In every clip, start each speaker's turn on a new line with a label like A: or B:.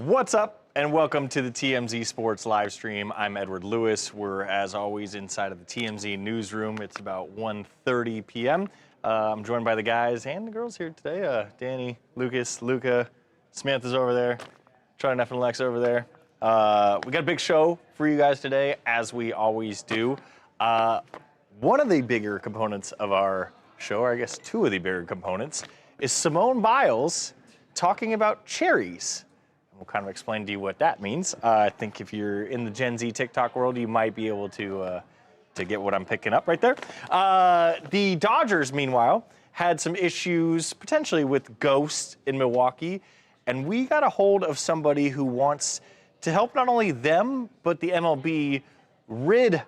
A: What's up, and welcome to the TMZ Sports live stream. I'm Edward Lewis. We're, as always, inside of the TMZ Newsroom. It's about 1:30 p.m. I'm joined by the guys and the girls here today. Danny, Lucas, Luca, Samantha's over there, Charlie, Neff, and Lex over there. We got a big show for you guys today, as we always do. One of the bigger components of our show, or I guess two of the bigger components, is Simone Biles talking about cherries. We'll kind of explain to you what that means. I think if you're in the Gen Z TikTok world, you might be able to get what I'm picking up right there. The Dodgers, meanwhile, had some issues potentially with ghosts in Milwaukee, and we got a hold of somebody who wants to help not only them, but the MLB rid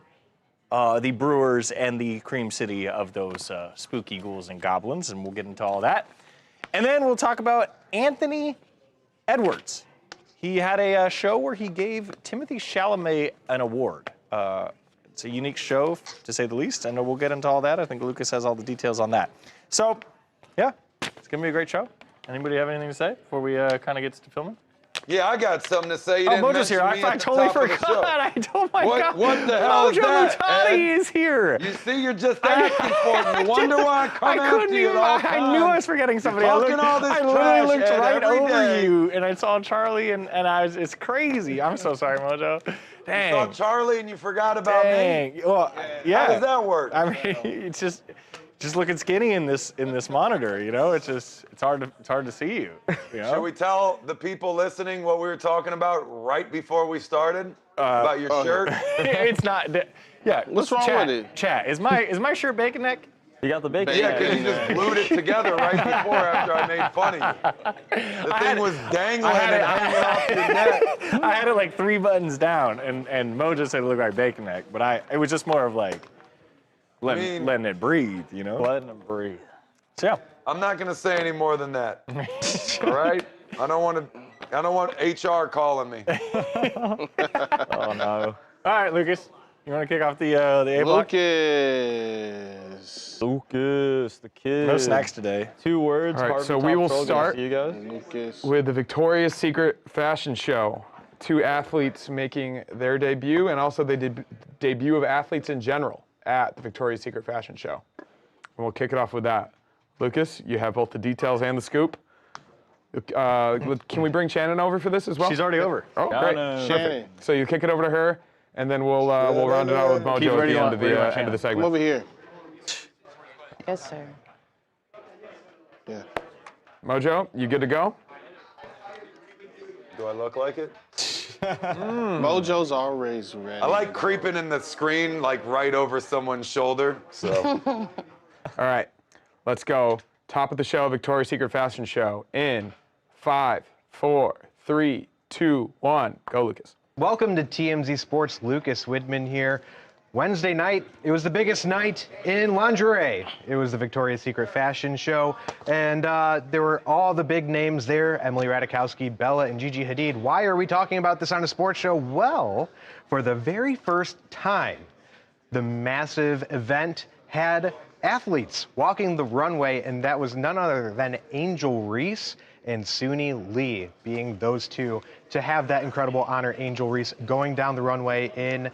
A: the Brewers and the Cream City of those spooky ghouls and goblins, and we'll get into all that. And then we'll talk about Anthony Edwards. He had a show where he gave Timothée Chalamet an award. It's a unique show, to say the least, and we'll get into all that. I think Lucas has all the details on that. So, yeah, it's going to be a great show. Anybody have anything to say before we kind of get to filming?
B: Yeah, I got something to say. You
A: Mojo's here. I totally forgot. I told my God.
B: What the hell is that,
A: Mojo is here.
B: You see, you're just asking for it. You wonder why I come after you at all times.
A: I knew I was forgetting somebody.
B: I
A: literally looked right over you, and I saw Charlie, and it's crazy. I'm so sorry, Mojo. Dang.
B: You saw Charlie, and you forgot about me?
A: Well, yeah.
B: How does that work?
A: I mean, it's just looking skinny in this monitor, you know. It's hard to see you. You know?
B: Should we tell the people listening what we were talking about right before we started about your shirt?
A: It's not. Yeah.
C: What's wrong with it?
A: Chat. Is my shirt bacon neck?
D: You got the bacon.
B: Yeah, because you just glued it together right before after I made fun of you. The thing was dangling and hanging off your neck.
A: I had it like 3 buttons down, and Mo just said it looked like bacon neck, but it was just more of like letting it breathe, you know?
D: Letting it breathe.
A: So yeah.
B: I'm not gonna say any more than that. All right? I don't want HR calling me.
D: Oh no.
A: All right, Lucas. You want to kick off the A block?
D: Lucas, the kid.
A: No snacks today.
D: 2 words.
E: All right, so we will start
D: you guys.
E: with the Victoria's Secret fashion show. 2 athletes making their debut, and also the debut of athletes in general at the Victoria's Secret fashion show. And we'll kick it off with that. Lucas, you have both the details and the scoop. Can we bring Shannon over for this as well?
A: She's already over.
E: Oh, great.
C: Shannon.
E: So you kick it over to her, and then we'll round it out with Mojo at the end of the segment.
C: Come over here.
F: Yes, sir.
C: Yeah.
E: Mojo, you good to go?
B: Do I look like it?
C: Mojo's always ready.
B: I like creeping in the screen like right over someone's shoulder. So
E: All right, let's go. Top of the show, Victoria's Secret fashion show in 5, 4, 3, 2, 1. Go, Lucas.
G: Welcome to TMZ Sports. Lucas Widman here. Wednesday night, it was the biggest night in lingerie. It was the Victoria's Secret fashion show, and there were all the big names there, Emily Ratajkowski, Bella, and Gigi Hadid. Why are we talking about this on a sports show? Well, for the very first time, the massive event had athletes walking the runway, and that was none other than Angel Reese and Suni Lee, being those two. To have that incredible honor, Angel Reese going down the runway in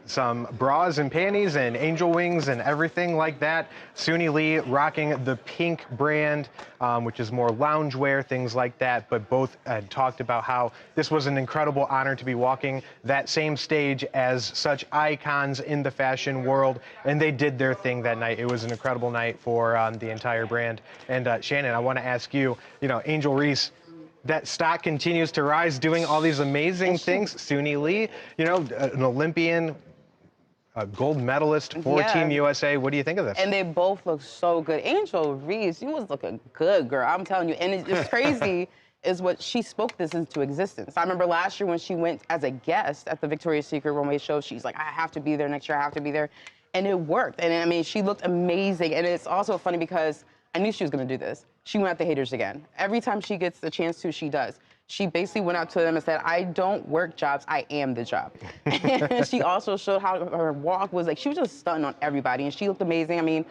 G: some bras and panties and angel wings and everything like that. Suni Lee rocking the pink brand, which is more loungewear, things like that. But both had talked about how this was an incredible honor to be walking that same stage as such icons in the fashion world. And they did their thing that night. It was an incredible night for the entire brand. And Shannon, I want to ask you, Angel Reese, that stock continues to rise, doing all these amazing things. Suni Lee, an Olympian, a gold medalist for Team USA. What do you think of this?
F: And they both look so good. Angel Reese, you was looking good, girl. I'm telling you. And it's crazy is what she spoke this into existence. I remember last year when she went as a guest at the Victoria's Secret runway show, she's like, I have to be there next year. I have to be there. And it worked. And I mean, she looked amazing. And it's also funny because I knew she was going to do this. She went at the haters again. Every time she gets the chance to, she does. She basically went out to them and said, I don't work jobs, I am the job. And she also showed how her walk was like, she was just stunting on everybody, and she looked amazing. I mean,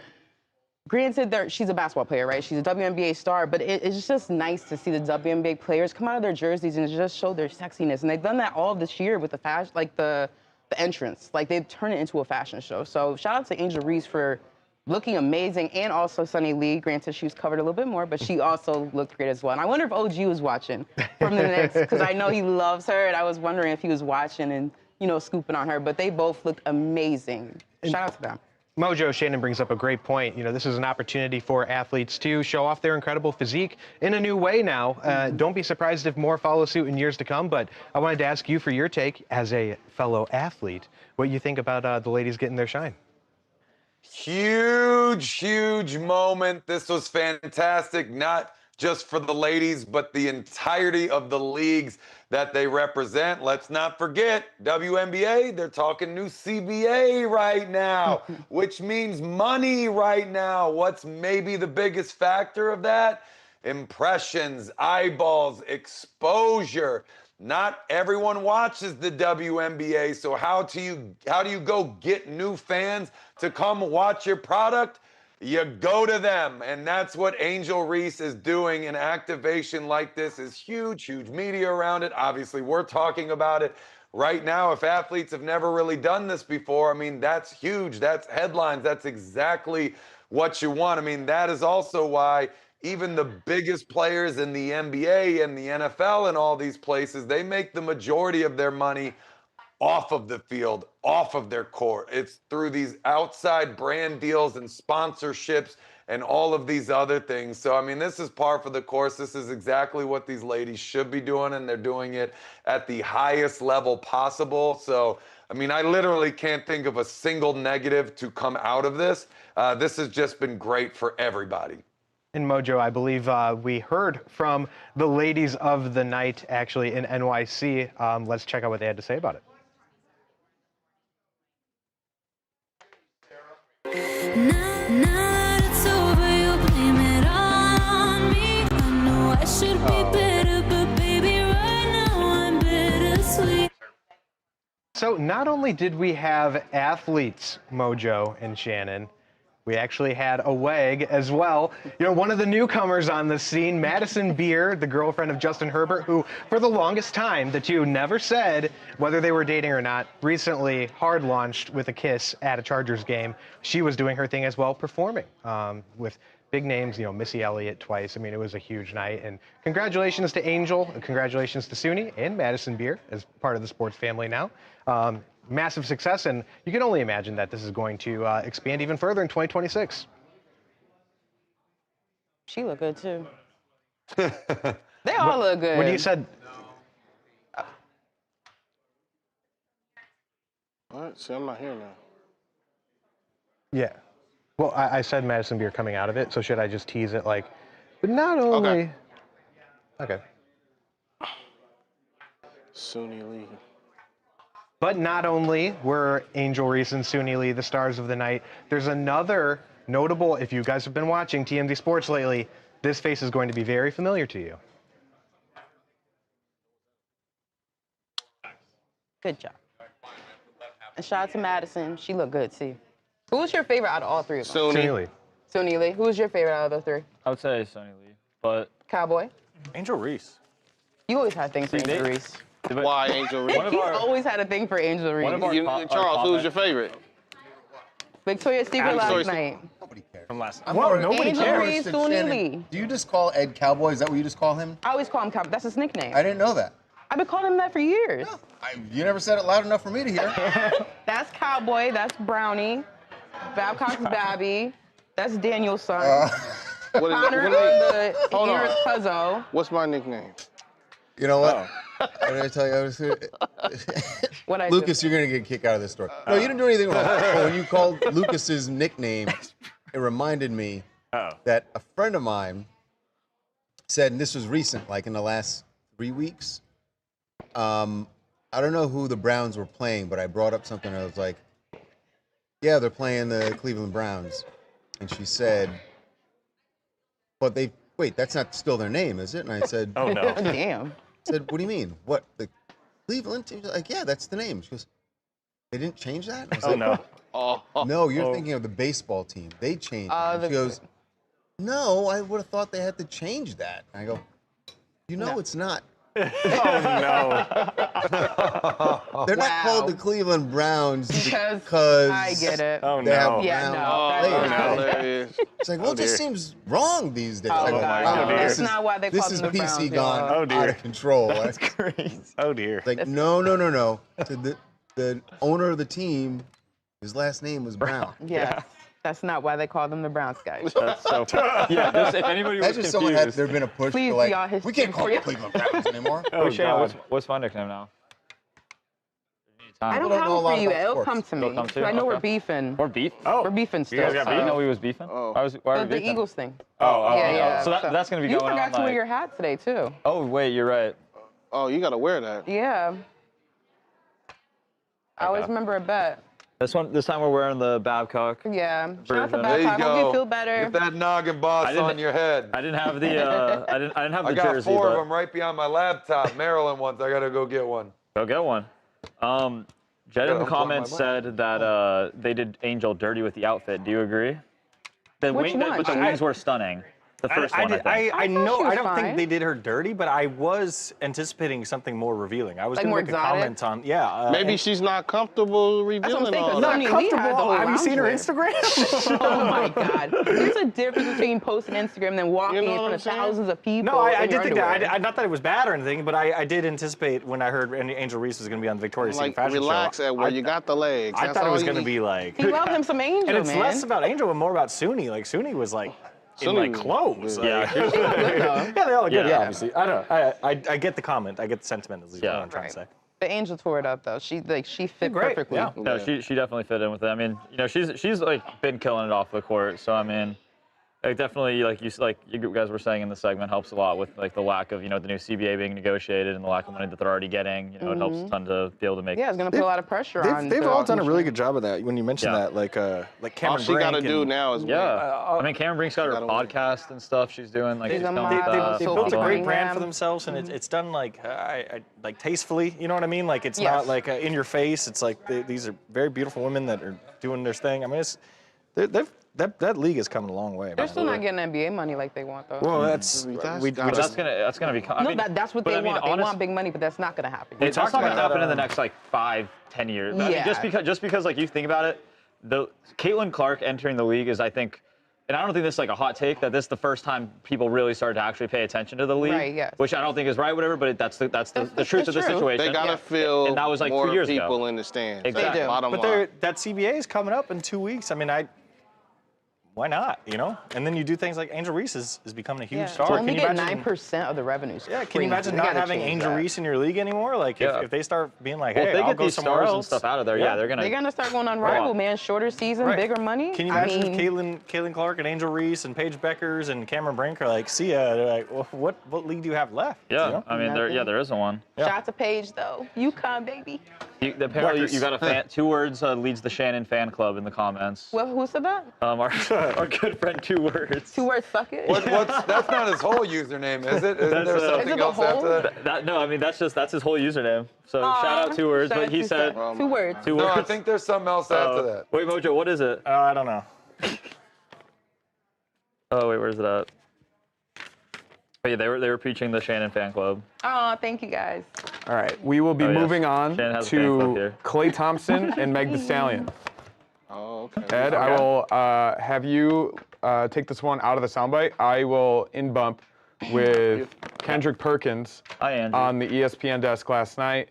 F: granted, she's a basketball player, right? She's a WNBA star, but it's just nice to see the WNBA players come out of their jerseys and just show their sexiness. And they've done that all this year with the fashion, like the entrance. Like, they've turned it into a fashion show. So shout out to Angel Reese for looking amazing, and also Sunny Lee. Granted, she was covered a little bit more, but she also looked great as well. And I wonder if OG was watching from the Knicks, because I know he loves her, and I was wondering if he was watching and, you know, scooping on her. But they both looked amazing. Shout out to them.
G: Mojo Shannon brings up a great point. You know, this is an opportunity for athletes to show off their incredible physique in a new way now. Don't be surprised if more follow suit in years to come, but I wanted to ask you for your take as a fellow athlete, what you think about the ladies getting their shine.
B: Huge moment. This was fantastic, not just for the ladies, but the entirety of the leagues that they represent. Let's not forget, WNBA, they're talking new CBA right now, which means money right now. What's maybe the biggest factor of that? Impressions, eyeballs, exposure. Not everyone watches the WNBA, so how do you go get new fans to come watch your product? You go to them, and that's what Angel Reese is doing. An activation like this is huge media around it. Obviously, we're talking about it right now. If athletes have never really done this before, I mean, that's huge. That's headlines. That's exactly what you want. I mean, that is also why even the biggest players in the NBA and the NFL and all these places, they make the majority of their money off of the field, off of their court. It's through these outside brand deals and sponsorships and all of these other things. So, I mean, this is par for the course. This is exactly what these ladies should be doing, and they're doing it at the highest level possible. So, I mean, I literally can't think of a single negative to come out of this. This has just been great for everybody.
G: And Mojo, I believe we heard from the ladies of the night actually in NYC. Let's check out what they had to say about it.
H: Now it's over, you blame it on me. I know I should be better, but baby, right now I'm bittersweet.
G: So not only did we have athletes, Mojo and Shannon, we actually had a WAG as well. You know, one of the newcomers on the scene, Madison Beer, the girlfriend of Justin Herbert, who for the longest time, the two never said whether they were dating or not, recently hard launched with a kiss at a Chargers game. She was doing her thing as well, performing with big names, you know, Missy Elliott twice. I mean, it was a huge night. And congratulations to Angel, and congratulations to Suni and Madison Beer as part of the sports family now. Massive success, and you can only imagine that this is going to expand even further in 2026.
F: She look good, too. They all look good.
G: When you said...
C: All right, see, I'm not here now.
G: Yeah. Well, I said Madison Beer coming out of it, so should I just tease it like... But not only... Okay.
C: Suni Lee.
G: But not only were Angel Reese and Suni Lee the stars of the night, there's another notable, if you guys have been watching TMZ Sports lately, this face is going to be very familiar to you.
F: Good job. And shout out to Madison. She looked good, too. Who was your favorite out of all three of them?
G: Suni Lee.
F: Suni Lee. Who was your favorite out of the three?
D: I would say Sunny Lee, but
F: Cowboy?
A: Angel Reese.
F: You always had things for Angel Reese.
C: Why Angel Reese?
F: He's always had a thing for Angel Reese.
C: Charles, who's your favorite?
F: Victoria's Secret last night.
I: Nobody cares.
A: From last night.
E: Whoa, nobody
F: Angel
E: cares.
F: Reese, Suni Lee.
I: Do you just call Ed Cowboy? Is that what you just call him?
F: I always call him Cowboy. That's his nickname.
I: I didn't know that.
F: I've been calling him that for years.
I: You never said it loud enough for me to hear.
F: That's Cowboy. That's Brownie. Babcock's Babby. That's Daniel's son.
C: What is
F: Connor,
C: it?
F: the
C: Hold on.
F: Aaron's Cuzzo.
C: What's my nickname?
I: You know what? I'm gonna tell you.
F: What I
I: Lucas, you're gonna get a kick out of this story. No, you didn't do anything wrong. But when you called Lucas's nickname, it reminded me that a friend of mine said, and this was recent, like in the last 3 weeks. I don't know who the Browns were playing, but I brought up something. I was like, "Yeah, they're playing the Cleveland Browns," and she said, "But wait, that's not still their name, is it?" And I said,
A: Oh, no.
F: Damn.
I: I said, "What do you mean? What, the Cleveland team?" She's like, "Yeah, that's the name." She goes, They didn't change that? I was
A: Oh,
I: like,
A: no.
C: Oh,
I: No, you're thinking of the baseball team. They changed it. She goes, no, I would have thought they had to change that. I go, it's not.
A: Oh, no.
I: They're not called the
F: Wow.
I: Cleveland Browns
F: Because I get it.
A: Oh,
I: they have
A: no.
F: Yeah,
I: brown
F: no,
I: players.
F: that's not-
C: hilarious.
I: It's like, well, it just seems wrong these days.
F: Oh,
I: I go,
F: God,
I: wow,
F: no,
A: dear.
F: that's not why they
I: this
F: call
I: is
F: them the Browns.
I: PC gone
F: y'all.
A: Oh, dear.
I: out of control.
A: That's crazy. Oh, dear.
I: It's like, no. So the owner of the team, his last name was Brown.
F: Yes. That's not why they call them the Browns, guys.
D: That's so. Yeah, just, if anybody was
I: Imagine
D: confused.
I: someone had there been a push
F: Please
I: for like,
F: be all his
I: we can't call
F: for you.
I: them Cleveland Browns anymore.
A: Oh,
D: Shannon,
A: God.
D: what's my nickname now?
F: I don't
I: People don't
F: have
I: know a
F: it
I: lot
F: for you.
I: about
F: It'll
I: sports.
F: come to me.
D: It'll come to you?
F: I know we're
D: Okay.
F: beefing.
D: Or beef?
A: Oh,
F: We're beefing still.
A: guys got
D: I
A: beef?
D: didn't know we was beefing.
C: Oh.
D: Why are we
F: The
D: beefing?
F: Eagles thing.
A: Oh,
F: Yeah.
D: So that's gonna be
F: You
D: going
F: forgot
D: on.
F: to wear
D: Like,
F: your hat today, too.
D: oh wait, you're right.
C: Oh, you gotta wear that.
F: Yeah. I always
D: Okay.
F: remember a bet.
D: This time we're wearing the Babcock.
F: Yeah. Shout out to
D: Version.
B: There you
F: Babcock. Hope
B: go.
F: you feel better.
B: Get that noggin boss
D: I didn't-
B: on your head.
D: I didn't have the I didn't have the
B: I got
D: jersey.
B: 4
D: but
B: of them right behind my laptop. Maryland ones. I gotta go get one.
D: Go get one. Jed
B: Gotta
D: in the
B: unplug
D: comments
B: my
D: said that they did Angel dirty with the outfit. Do you agree?
F: Which one?
D: But the wings were stunning. The first one, I think.
A: I
F: thought
A: know.
F: she was
A: I don't
F: fine.
A: think they did her dirty, but I was anticipating something more revealing. I was
F: Like
A: going
F: more
A: to make
F: exotic?
A: a comment on, yeah.
C: Maybe
A: and-
C: she's not comfortable
F: That's what I'm
C: revealing
F: saying,
C: all
F: 'cause
C: that.
F: Sonya Lee had the whole
A: Have you seen her
F: loungewear.
A: Instagram?
F: Oh my God. There's a difference between posting Instagram and then walking
C: You know
F: in
C: what
F: front
C: I'm
F: of
C: saying?
F: thousands of people.
A: No, I
F: in your
A: did think that.
F: underwear.
A: Not that it was bad or anything, but I did anticipate when I heard Angel Reese was going to be on the Victoria's Secret
C: Like,
A: Fashion
C: relax,
A: Show.
C: Edward. You got the legs.
A: I
C: That's
A: thought it
C: all
A: was
C: you
A: going to
C: need.
A: be like.
F: He loved him some Angel,
A: And it's
F: man.
A: less about Angel and more about Suni. Like Suni was like in
C: Suni
A: like
C: was-
A: clothes.
D: Yeah,
A: Like-
D: she was-
A: yeah, they all look good.
D: Yeah.
A: Obviously, I don't know. I get the comment. I get the sentiment. Is what I'm trying to say.
F: The Angel tore it up though. She fit
A: Great,
F: perfectly.
A: yeah.
D: No, she definitely fit in with it. I mean, she's like been killing it off the court. So I mean, it definitely like you guys were saying in the segment helps a lot with like the lack of the new CBA being negotiated and the lack of money that they're already getting. It helps a ton to be able to make.
F: Yeah, it's gonna put a lot of pressure on.
A: They've
F: the
A: all done a really
F: commissioner.
A: good job of that. When you mentioned
D: Yeah.
A: that, like
C: All
A: Cameron
C: she got to
A: Brink
C: do
A: and-
C: now is win.
D: Yeah, I mean, Cameron Brink's got her
C: gotta win.
D: podcast and stuff. She's doing like
F: She's
D: she's
F: a
D: filming
F: mod.
D: stuff.
A: They
F: So
A: built a
F: people-
A: great brand for
F: Birmingham.
A: themselves, and it's done like tastefully. You know what I mean? Like it's
F: Yes.
A: not like in your face. It's like these are very beautiful women that are doing their thing. I mean, that league is coming a long way.
F: They're
A: man.
F: still not getting NBA money like they want though.
A: Well, that's
C: That's
A: we
C: gotta-
A: just
D: That's gonna be. I
F: no,
D: mean,
F: that's what
D: but
F: they
D: I mean,
F: want. They
D: honest-
F: want big money, but that's not gonna happen.
A: They
D: That's
A: talked
D: not gonna
A: about
D: happen
A: that,
D: in the next like 5-10 years. I mean,
F: Yeah.
D: just because like you think about it, the Caitlin Clark entering the league is I think, and I don't think this is like a hot take that this is the first time people really started to actually pay attention to the league.
F: Right, yes.
D: Which I don't think is right, whatever. But that's the truth of the
F: true.
D: situation.
C: They gotta feel
D: And that was like 2
C: more
D: years ago.
C: people in the stands.
D: Exactly.
C: That's
F: They do.
C: bottom
A: But
C: line.
A: that CBA is coming up in 2 weeks. I mean, why not? And then you do things like Angel Reese is becoming a huge
F: Yeah.
A: star.
F: To only
A: Can you
F: get
A: imagine?
F: 9% of the revenues.
A: Yeah, can you imagine not having Angel Reese in your league anymore? Like
D: Yeah.
A: if they start being like,
D: Well,
A: hey,
D: if they
A: I'll
D: get
A: go
D: these
A: somewhere
D: stars
A: else
D: and stuff out of there, yeah, they're gonna.
F: They're gonna start going unrivaled, man. Shorter season,
A: Right.
F: bigger money.
A: Can you
F: I
A: imagine
F: mean,
A: if Caitlin Clark and Angel Reese and Paige Beckers and Cameron Brink are like, see ya? They're like, well, what league do you have left?
D: Yeah,
A: You know?
D: I mean, there isn't one.
F: Shout out to Paige though. You come, baby.
D: Apparently,
A: Beckers.
D: you got a fan. 2 words leads the Shannon fan club in the comments.
F: Well, who said that?
D: Our good friend 2 words.
F: 2 words, suck it.
B: That's not his whole username, is it? Isn't there
D: That's,
B: something
F: Is it the
B: else
F: whole?
B: after that?
D: No, I mean that's his whole username. So shout out 2 words,
F: Shout
D: but
F: out
D: he
F: to
D: said
F: Seth. 2 words.
D: 2
B: No,
D: words.
B: I think there's something else after that.
D: Wait, Mojo, what is it?
A: I don't know.
D: Oh wait, where's it at? Oh, yeah, they were preaching the Shannon fan club.
F: Oh, thank you guys.
E: All right, we will be
D: Oh, yes.
E: moving on
D: Shannon has a fan club
E: to
D: here.
E: Klay Thompson and Meg Thee Stallion.
C: Oh, okay.
E: Ed, I will have you take this one out of the soundbite. I will in bump with Kendrick Perkins
D: Hi, Andrew.
E: on the ESPN desk last night.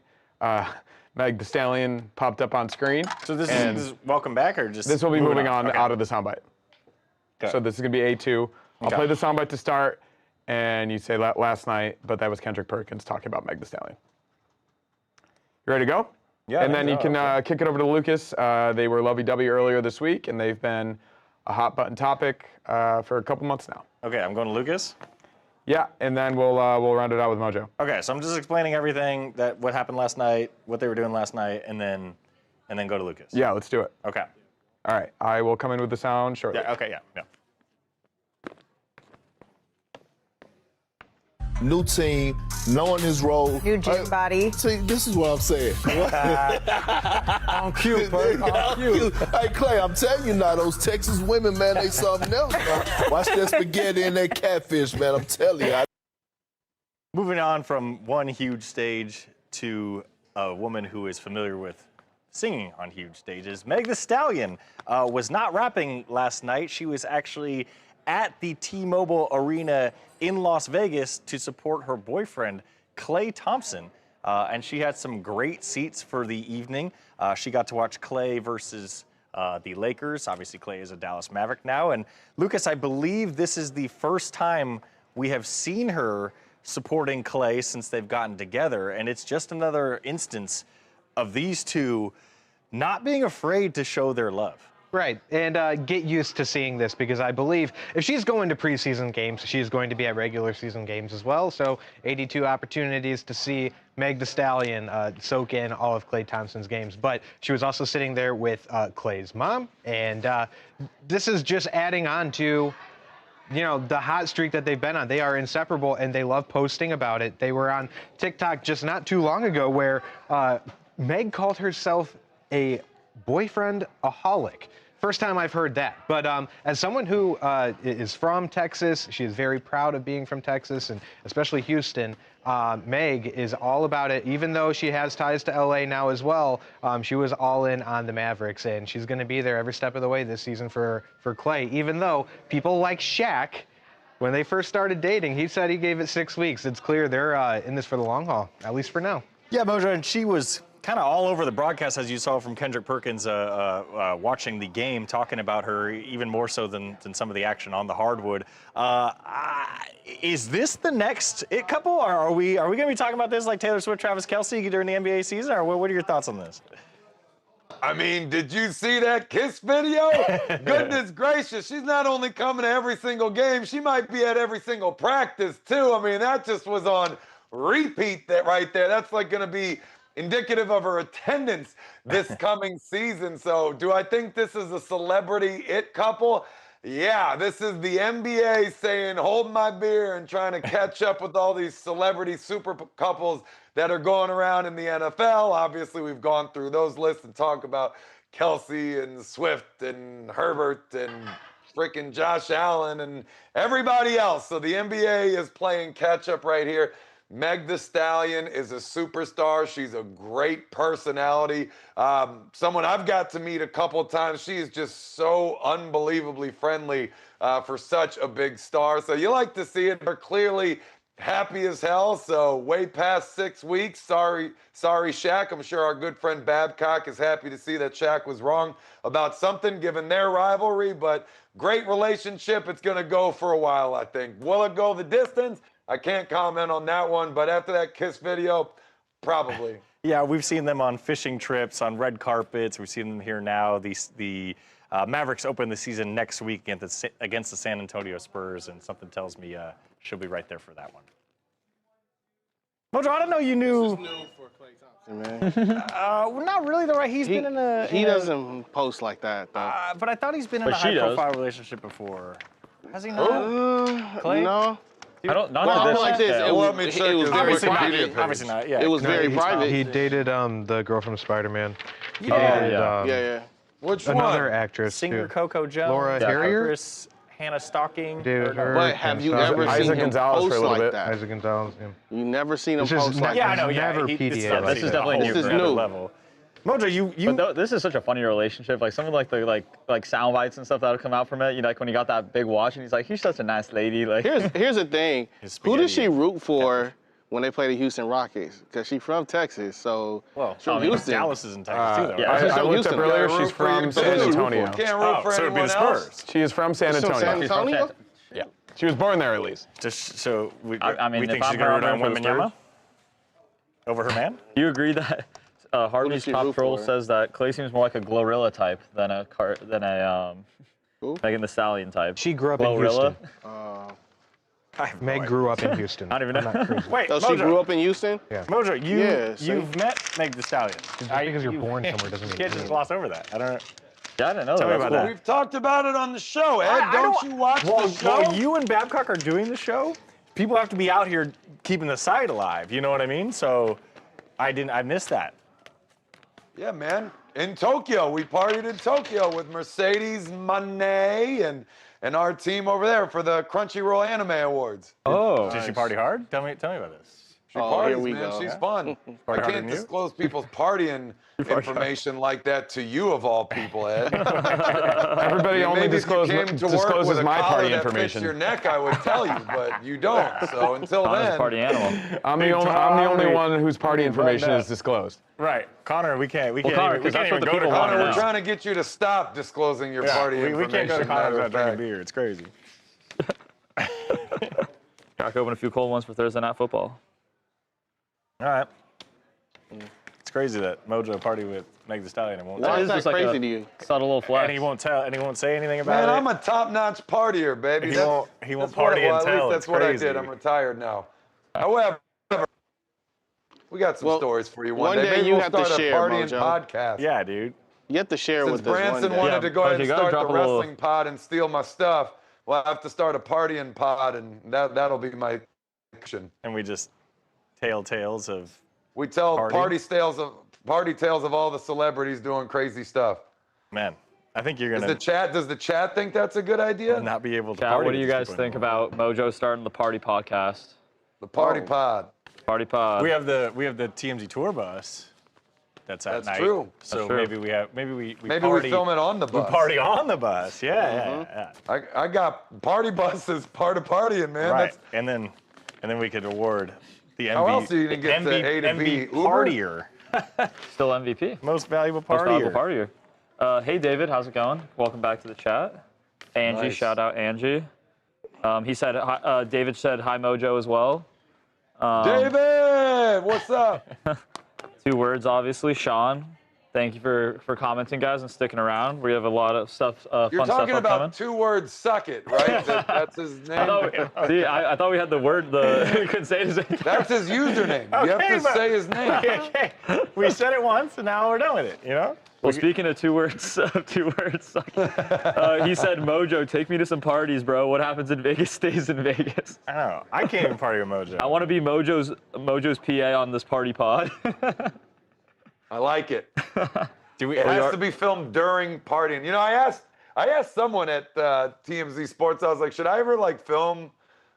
E: Meg Thee Stallion popped up on screen.
A: So this
E: and
A: is welcome back or just
E: this will be moving on
A: Okay.
E: out of the soundbite.
A: Okay.
E: So this is going to be A2. I'll
A: Okay.
E: play the soundbite to start, and you say last night, but that was Kendrick Perkins talking about Meg Thee Stallion. You ready to go?
A: Yeah,
E: And then you
A: yeah,
E: can
A: okay.
E: kick it over to Lucas. They were lovey-dovey earlier this week, and they've been a hot button topic for a couple months now.
A: Okay, I'm going to Lucas.
E: Yeah, and then we'll round it out with Mojo.
A: Okay, so I'm just explaining everything what happened last night, what they were doing last night, and then go to Lucas.
E: Yeah, let's do it.
A: Okay.
E: All right, I will come in with the sound shortly.
A: Yeah. Okay. Yeah.
J: new team, knowing his role.
K: New gym body.
J: See, this is what I'm saying.
E: On cue, bro. On cue.
J: Hey, Klay, I'm telling you now, those Texas women, man, they something else, man. Watch that spaghetti and that catfish, man. I'm telling you.
A: Moving on from one huge stage to a woman who is familiar with singing on huge stages, Meg Thee Stallion was not rapping last night. She was actually at the T-Mobile Arena in Las Vegas to support her boyfriend, Klay Thompson. And she had some great seats for the evening. She got to watch Klay versus the Lakers. Obviously, Klay is a Dallas Maverick now. And Lucas, I believe this is the first time we have seen her supporting Klay since they've gotten together. And it's just another instance of these two not being afraid to show their love.
G: Right, and get used to seeing this because I believe if she's going to preseason games, she's going to be at regular season games as well. So 82 opportunities to see Meg Thee Stallion soak in all of Klay Thompson's games. But she was also sitting there with Klay's mom, and this is just adding on to, you know, the hot streak that they've been on. They are inseparable, and they love posting about it. They were on TikTok just not too long ago where Meg called herself a boyfriend-aholic. First time I've heard that. But as someone who is from Texas, she is very proud of being from Texas, and especially Houston. Meg is all about it. Even though she has ties to LA now as well, she was all in on the Mavericks, and she's going to be there every step of the way this season for Klay. Even though people like Shaq, when they first started dating, he said he gave it 6 weeks. It's clear they're in this for the long haul, at least for now.
A: Yeah, Mojo, and she was kind of all over the broadcast, as you saw from Kendrick Perkins watching the game, talking about her even more so than some of the action on the hardwood. Is this the next it couple? Or are we going to be talking about this like Taylor Swift, Travis Kelce during the NBA season? Or what are your thoughts on this?
B: I mean, did you see that kiss video? Goodness gracious, she's not only coming to every single game, she might be at every single practice too. I mean, that just was on repeat right there. That's like going to be indicative of her attendance this coming season. So do I think this is a celebrity it couple? Yeah, this is the NBA saying, hold my beer and trying to catch up with all these celebrity super couples that are going around in the NFL. Obviously, we've gone through those lists and talked about Kelce and Swift and Herbert and freaking Josh Allen and everybody else. So the NBA is playing catch up right here. Meg Thee Stallion is a superstar. She's a great personality. Someone I've got to meet a couple of times. She is just so unbelievably friendly for such a big star. So you like to see it. They're clearly happy as hell. So way past 6 weeks. Sorry, Shaq. I'm sure our good friend Babcock is happy to see that Shaq was wrong about something given their rivalry. But great relationship. It's going to go for a while, I think. Will it go the distance? I can't comment on that one, but after that kiss video, probably.
A: Yeah, we've seen them on fishing trips, on red carpets. We've seen them here now. The Mavericks open the season next week against the San Antonio Spurs, and something tells me she'll be right there for that one. Mojo, I don't know you knew.
C: This is new for Klay Thompson, man.
A: Well, not really, though, right? He's been in a.
C: He doesn't post like that, though.
A: But I thought he's been in a high-profile relationship before. Has he not? Klay?
C: No.
D: I don't. Not
C: Well,
D: this.
C: like this.
D: Yeah.
C: It was very private.
A: Obviously not. Yeah.
C: It was very private.
G: He dated the girl from Spider-Man. He
A: Yeah.
G: dated,
C: Yeah.
B: Which one?
G: another actress.
A: Singer
G: too.
A: Coco Jones.
G: Laura Harrier?
A: Actress Hannah Stocking.
G: Dated her.
C: But have you
G: and
C: ever
G: stuff.
C: seen
E: Isaac
C: him
E: Gonzalez for
C: post
E: a little
C: like
E: bit.
C: that?
G: Isaac Gonzalez. Yeah.
C: You never seen him
G: It's just
C: post like
A: Yeah, I
C: that.
A: know. Yeah,
G: Never
A: this
G: PDA
A: is
G: like
D: This is
G: that.
D: definitely new.
C: This is
D: for him.
C: new.
A: level. Mojo, you
D: But this is such a funny relationship. Like some of like sound bites and stuff that'll come out from it. You know, like when he got that big watch and he's like, "She's such a nice lady." Like
C: Here's the thing.
A: His
C: Who does
A: spaghetti.
C: she root for when they play the Houston Rockets? Because she's from Texas, so
A: well,
C: from Houston.
A: Dallas is in Texas too, though.
D: yeah.
A: right?
C: She's
E: I
C: from
E: looked up
C: Houston.
E: earlier.
B: Root
E: She's
B: for
E: from
B: your
E: San
B: team.
E: Antonio.
B: Can't root for
A: so it'd be
B: anyone
A: the
B: else.
A: Spurs.
E: She is from San
C: So
E: Antonio.
C: San Antonio?
E: Yeah. She was born there, at least.
A: Just so we
D: I mean,
A: we
D: if
A: think
D: I'm
A: she's gonna root
D: her,
A: on
D: I'm for the
A: Wembanyama
D: Spurs.
A: over her man.
D: Do you agree that Harvey's
C: she
D: top
C: root
D: troll
C: for?
D: says that Klay seems more like a Glorilla type than a
C: Who?
D: Megan Thee Stallion type?
G: She grew up in
D: Glorilla?
G: Houston.
A: I have no
G: Meg
A: idea.
G: grew up in Houston.
D: I don't even
G: I'm
D: know.
G: not crazy.
A: Wait,
C: So
A: Mojo,
C: she grew up in Houston?
A: Mojo,
C: Yeah, see?
A: you've met Meg Thee Stallion.
G: because you're born somewhere doesn't
A: You
G: mean
A: can't just gloss over that. I don't.
D: Yeah, I didn't know
A: Tell
D: that.
A: me
D: That's
A: about
D: cool.
A: that.
B: We've talked about it on the show, Ed.
A: I
B: don't you watch the show?
A: While you and Babcock are doing the show, people have to be out here keeping the site alive. You know what I mean? So I missed that.
B: Yeah, man. In Tokyo, we partied in Tokyo with Mercedes Monet and our team over there for the Crunchyroll Anime Awards.
D: Oh.
A: Did she party hard? Tell me about this.
B: She
C: Oh,
B: parties,
C: here we
B: man.
C: go.
B: She's fun. I
A: harder
B: can't
A: than you?
B: disclose people's partying information like that to you, of all people, Ed.
E: Everybody only
B: Maybe if you came to work
E: discloses
B: with a
E: my
B: collar
E: party
B: that fits
E: information.
B: your neck, I would tell you, but you don't. So until
D: Connor's a
B: then,
D: party animal.
E: I'm the only one whose party information is disclosed.
A: Right, Connor. We can't
D: Connor,
A: even,
D: 'cause that's what the
A: go to
D: people
A: Connor.
D: wanna
B: Connor,
D: know.
B: we're trying to get you to stop disclosing your party
A: we
B: information.
A: can't go to Connor's
B: matter
A: without
B: of
A: drinking
B: fact.
A: beer. It's crazy.
D: Crack open a few cold ones for Thursday Night Football.
A: All right. It's crazy that Mojo party with Meg Thee Stallion and won't
C: Why
A: tell.
C: is that
D: just like
C: crazy
D: a
C: to you?
D: subtle little flex.
A: And he won't tell. And he won't say anything about
B: Man,
A: it.
B: I'm a top-notch partier, baby.
A: He
B: That's-
A: won't
B: that's
A: party
B: what, well,
A: and
B: at
A: tell.
B: least
A: It's
B: that's what I
A: crazy.
B: did. I'm retired now. However, we got some
C: Well,
B: stories for you
C: one
B: one day.
C: day
B: Maybe
C: you
B: we'll
C: have to
B: start
C: share,
B: a partying
C: Mojo.
B: podcast.
A: Yeah, dude.
C: You have to share
B: Since
C: with us one
B: Branson
C: day.
B: wanted to go
D: Yeah,
B: ahead and
D: you gotta
B: start the
D: drop a little-
B: wrestling pod and steal my stuff, well, I have to start a partying pod, and that'll be my action.
A: And we just tell tales of.
B: We tell
A: Party?
B: party tales of all the celebrities doing crazy stuff.
A: Man, I think you're
B: Does
A: gonna
B: the chat think that's a good idea?
A: not be able to
D: Chat,
A: party.
D: what do
A: at
D: you
A: this
D: guys
A: point
D: think
A: anymore.
D: about Mojo starting the party podcast?
B: The party pod.
D: Party pod.
A: We have the TMZ tour bus. That's at
B: That's
A: night.
B: true.
A: So
D: true.
A: maybe we
B: Maybe
A: party,
B: we film it on the
A: We
B: bus.
A: party on the bus. Yeah.
B: I got party buses, part of partying, man.
A: Right.
B: That's,
A: And then we could award the
B: How else do you even get to A to B?
A: MV
B: Uber?
A: partier.
D: Still MVP.
A: Most valuable
D: Most valuable
A: partier.
D: partier. Hey, David, how's it going? Welcome back to the chat. Angie,
B: Nice.
D: shout out Angie. He said, hi, David said hi, Mojo, as well.
B: David, what's up?
D: 2 words, obviously. Sean, thank you for commenting, guys, and sticking around. We have a lot of stuff,
B: You're
D: fun stuff
B: talking
D: upcoming.
B: about 2 words, suck it, right? That's his name.
D: I thought we had the word, we couldn't say his name.
B: That's his username. You
A: Okay,
B: have to
A: but-
B: say his name.
A: Okay. We said it once, and now we're done with it. You know.
D: Well, speaking of 2 words, he said, Mojo, take me to some parties, bro. What happens in Vegas stays in Vegas.
A: I don't know. I can't even party with Mojo.
D: I want to be Mojo's PA on this party pod.
B: I like it.
A: Do we?
B: It has to be filmed during partying. You know, I asked someone at TMZ Sports, I was like, should I ever like film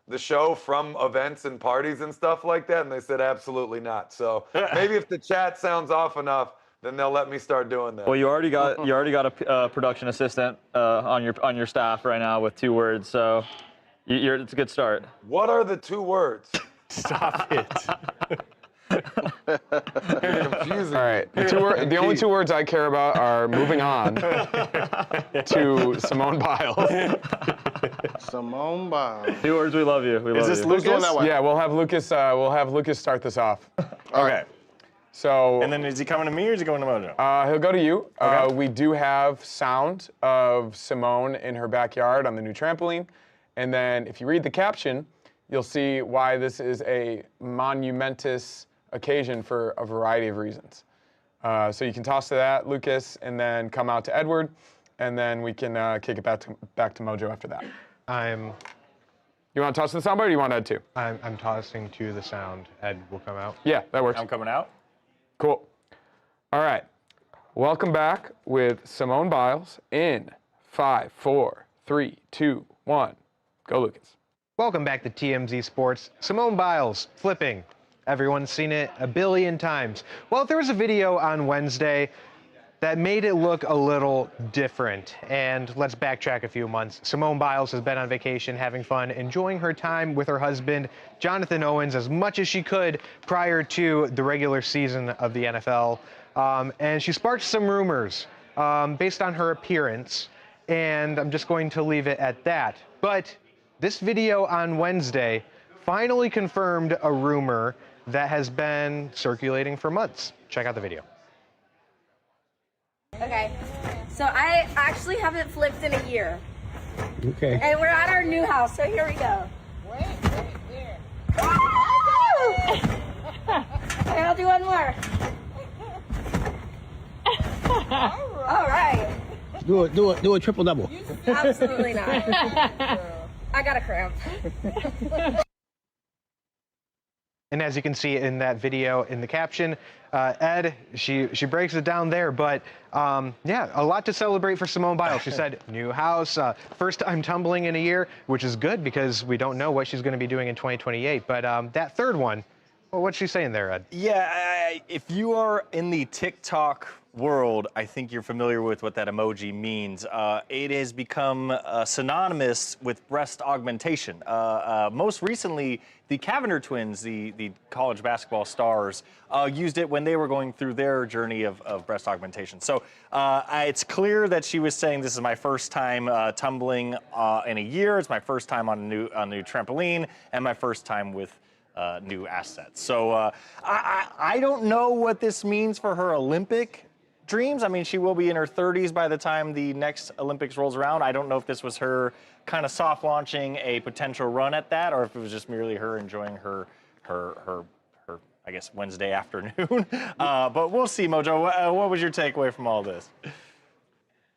B: the show from events and parties and stuff like that? And they said, absolutely not. So maybe if the chat sounds off enough, then they'll let me start doing that.
D: Well, you already got a production assistant on your staff right now with 2 words, so it's a good start.
B: What are the 2 words?
A: Stop it.
B: You're confusing.
E: All right. The only 2 words I care about are moving on to Simone Biles.
C: Simone Biles.
D: 2 words, we love you. We love
A: this
D: you.
C: Who's going that way?
E: Yeah, we'll have Lucas start this off.
A: Okay.
E: So
A: And then is he coming to me or is he going to Mojo?
E: he'll go to you.
A: Okay.
E: We do have sound of Simone in her backyard on the new trampoline. And then if you read the caption, you'll see why this is a monumentous occasion for a variety of reasons. So you can toss to that, Lucas, and then come out to Edward, and then we can kick it back to Mojo after that. You want to toss to the soundboard or do you want Ed too?
G: I'm tossing to the sound. Ed will come out.
E: Yeah, that works.
A: I'm coming out.
E: Cool. All right. Welcome back with Simone Biles in 5, 4, 3, 2, 1. Go, Lucas.
G: Welcome back to TMZ Sports. Simone Biles flipping. Everyone's seen it a billion times. Well, there was a video on Wednesday that made it look a little different. And let's backtrack a few months. Simone Biles has been on vacation, having fun, enjoying her time with her husband, Jonathan Owens, as much as she could prior to the regular season of the NFL. And she sparked some rumors based on her appearance. And I'm just going to leave it at that. But this video on Wednesday finally confirmed a rumor that has been circulating for months. Check out the video.
K: Okay, so I actually haven't flipped in a year.
L: Okay.
K: And we're at our new house, so here we go. Wait, okay, I'll do one more. All right.
L: Do a triple double.
K: Absolutely not. I got a cramp.
G: And as you can see in that video in the caption, Ed, she breaks it down there. But yeah, a lot to celebrate for Simone Biles. She said new house, first time tumbling in a year, which is good because we don't know what she's going to be doing in 2028. But that third one, well, what's she saying there, Ed?
A: Yeah, if you are in the TikTok world, I think you're familiar with what that emoji means. It has become synonymous with breast augmentation. Most recently, the Cavender twins, the college basketball stars, used it when they were going through their journey of breast augmentation. So it's clear that she was saying, this is my first time tumbling in a year. It's my first time on a new trampoline and my first time with new assets. So I don't know what this means for her Olympic dreams. I mean, she will be in her 30s by the time the next Olympics rolls around. I don't know if this was her kind of soft launching a potential run at that, or if it was just merely her enjoying her I guess, Wednesday afternoon. But we'll see, Mojo. What was your takeaway from all this?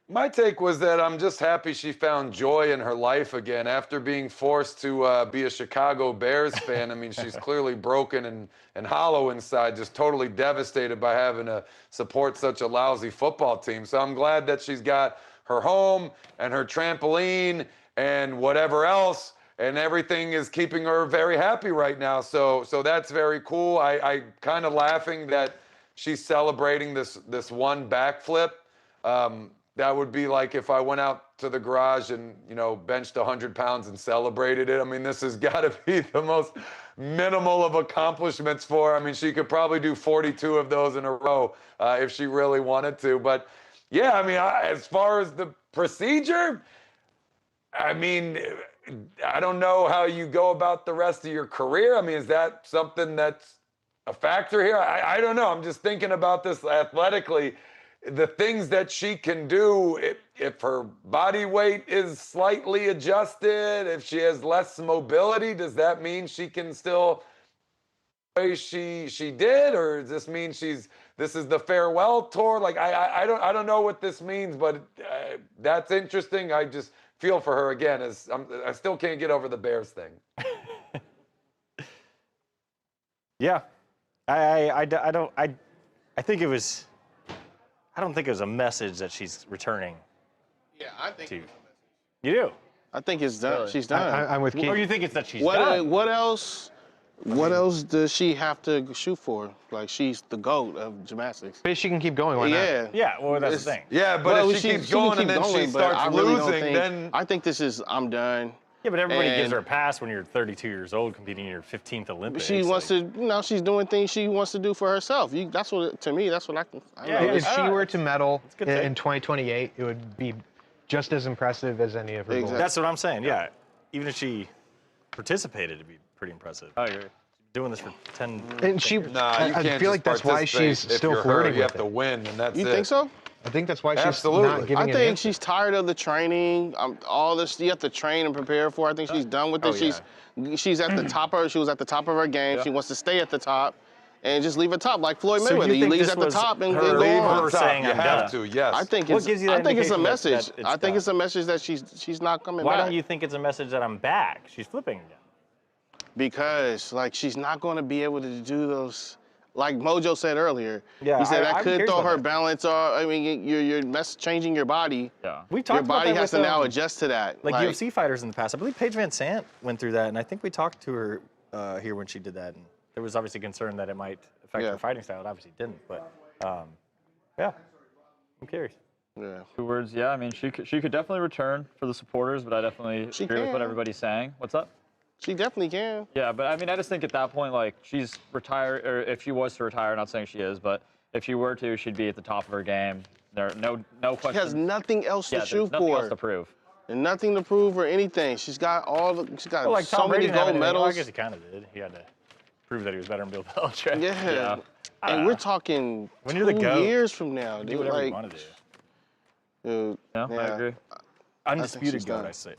B: My take was that I'm just happy she found joy in her life again after being forced to be a Chicago Bears fan. I mean, she's clearly broken and hollow inside, just totally devastated by having to support such a lousy football team. So I'm glad that she's got her home and her trampoline and whatever else, and everything is keeping her very happy right now. So that's very cool. I kind of laughing that she's celebrating this one backflip. That would be like if I went out to the garage and, you know, benched 100 pounds and celebrated it. I mean, this has got to be the most minimal of accomplishments for her. I mean, she could probably do 42 of those in a row if she really wanted to. But, yeah, I mean, as far as the procedure, I mean, I don't know how you go about the rest of your career. I mean, is that something that's a factor here? I don't know. I'm just thinking about this athletically. The things that she can do, if her body weight is slightly adjusted, if she has less mobility, does that mean she can still play she did, or does this mean this is the farewell tour? Like I don't know what this means, but that's interesting. I just feel for her again, as I still can't get over the Bears thing.
A: Yeah, I think it was. I don't think it was a message that she's returning.
C: Yeah, I think
A: to. You do?
C: I think it's done.
A: Really?
C: She's done.
G: I'm with Keith.
A: Or you think it's that she's done?
C: What else? What else does she have to shoot for? Like, she's the GOAT of gymnastics.
G: But she can keep going. Why not?
A: Yeah, well, that's the thing.
B: Yeah, but if she keeps going and then she starts losing, then
C: I think this is I'm done.
A: Yeah, but everybody gives her a pass when you're 32 years old competing in your 15th Olympics.
C: She wants to, you know, she's doing things she wants to do for herself. That's what, to me, that's what I can.
G: If she were to medal in 2028, it would be just as impressive as any of her goals.
A: That's what I'm saying, yeah. Even if she participated, it'd be pretty impressive. I agree. Doing this for 10
G: And she,
A: years.
B: Nah, you can't
G: I feel like that's why she's still flirting with
B: You have
G: it.
B: to win, and that's it.
C: You think so?
G: I think that's why she's
B: Absolutely.
G: not giving
C: I
G: an
C: think
G: answer.
C: she's tired of the training. All this you have to train and prepare for. I think she's done with it. She's at the top of. She was at the top of her game. She wants to stay at the top, and just leave it top like Floyd Mayweather. He leaves at the top and go on.
A: Saying
B: you have to, yes.
C: I think
A: What
C: it's.
A: gives you that
C: I think it's a
A: indication
C: message.
A: that it's
C: I think
A: done?
C: it's a message that she's not coming
A: Why
C: back.
A: don't you think it's a message that I'm back? She's flipping again.
C: Because like she's not going to be able to do those. Like Mojo said earlier,
A: Yeah,
C: he said
A: I'm
C: that could
A: curious
C: throw
A: about
C: her
A: that.
C: balance off. I mean, you're changing your body.
A: Yeah. We
C: Your
A: talked about
C: body
A: that
C: has to
A: with,
C: now adjust to that.
A: Like UFC fighters in the past. I believe Paige Van Sant went through that, and I think we talked to her here when she did that. And there was obviously concern that it might affect her fighting style. It obviously didn't, but yeah, I'm curious.
C: Yeah.
D: 2 words, yeah. I mean, she could definitely return for the supporters, but I definitely agree with what everybody's saying. What's up?
C: She definitely can.
D: Yeah, but I mean, I just think at that point, like, she's retired, or if she was to retire, not saying she is, but if she were to, she'd be at the top of her game. There, no question.
C: She has nothing else to shoot
D: nothing
C: for.
D: else to prove.
C: And nothing to prove or anything. She's got she's got
A: Well, like
C: so
A: Tom
C: many
A: Brady
C: gold medals.
A: Well, I guess he kind of did. He had to prove that he was better than Bill Belichick.
C: Yeah. And we're talking
A: When you're the
C: 2
A: GOAT,
C: years from now, dude.
A: Do whatever
C: like,
A: you want to do.
C: Dude,
D: Yeah, I agree.
A: Undisputed
C: she's
A: GOAT,
C: done.
A: I should say.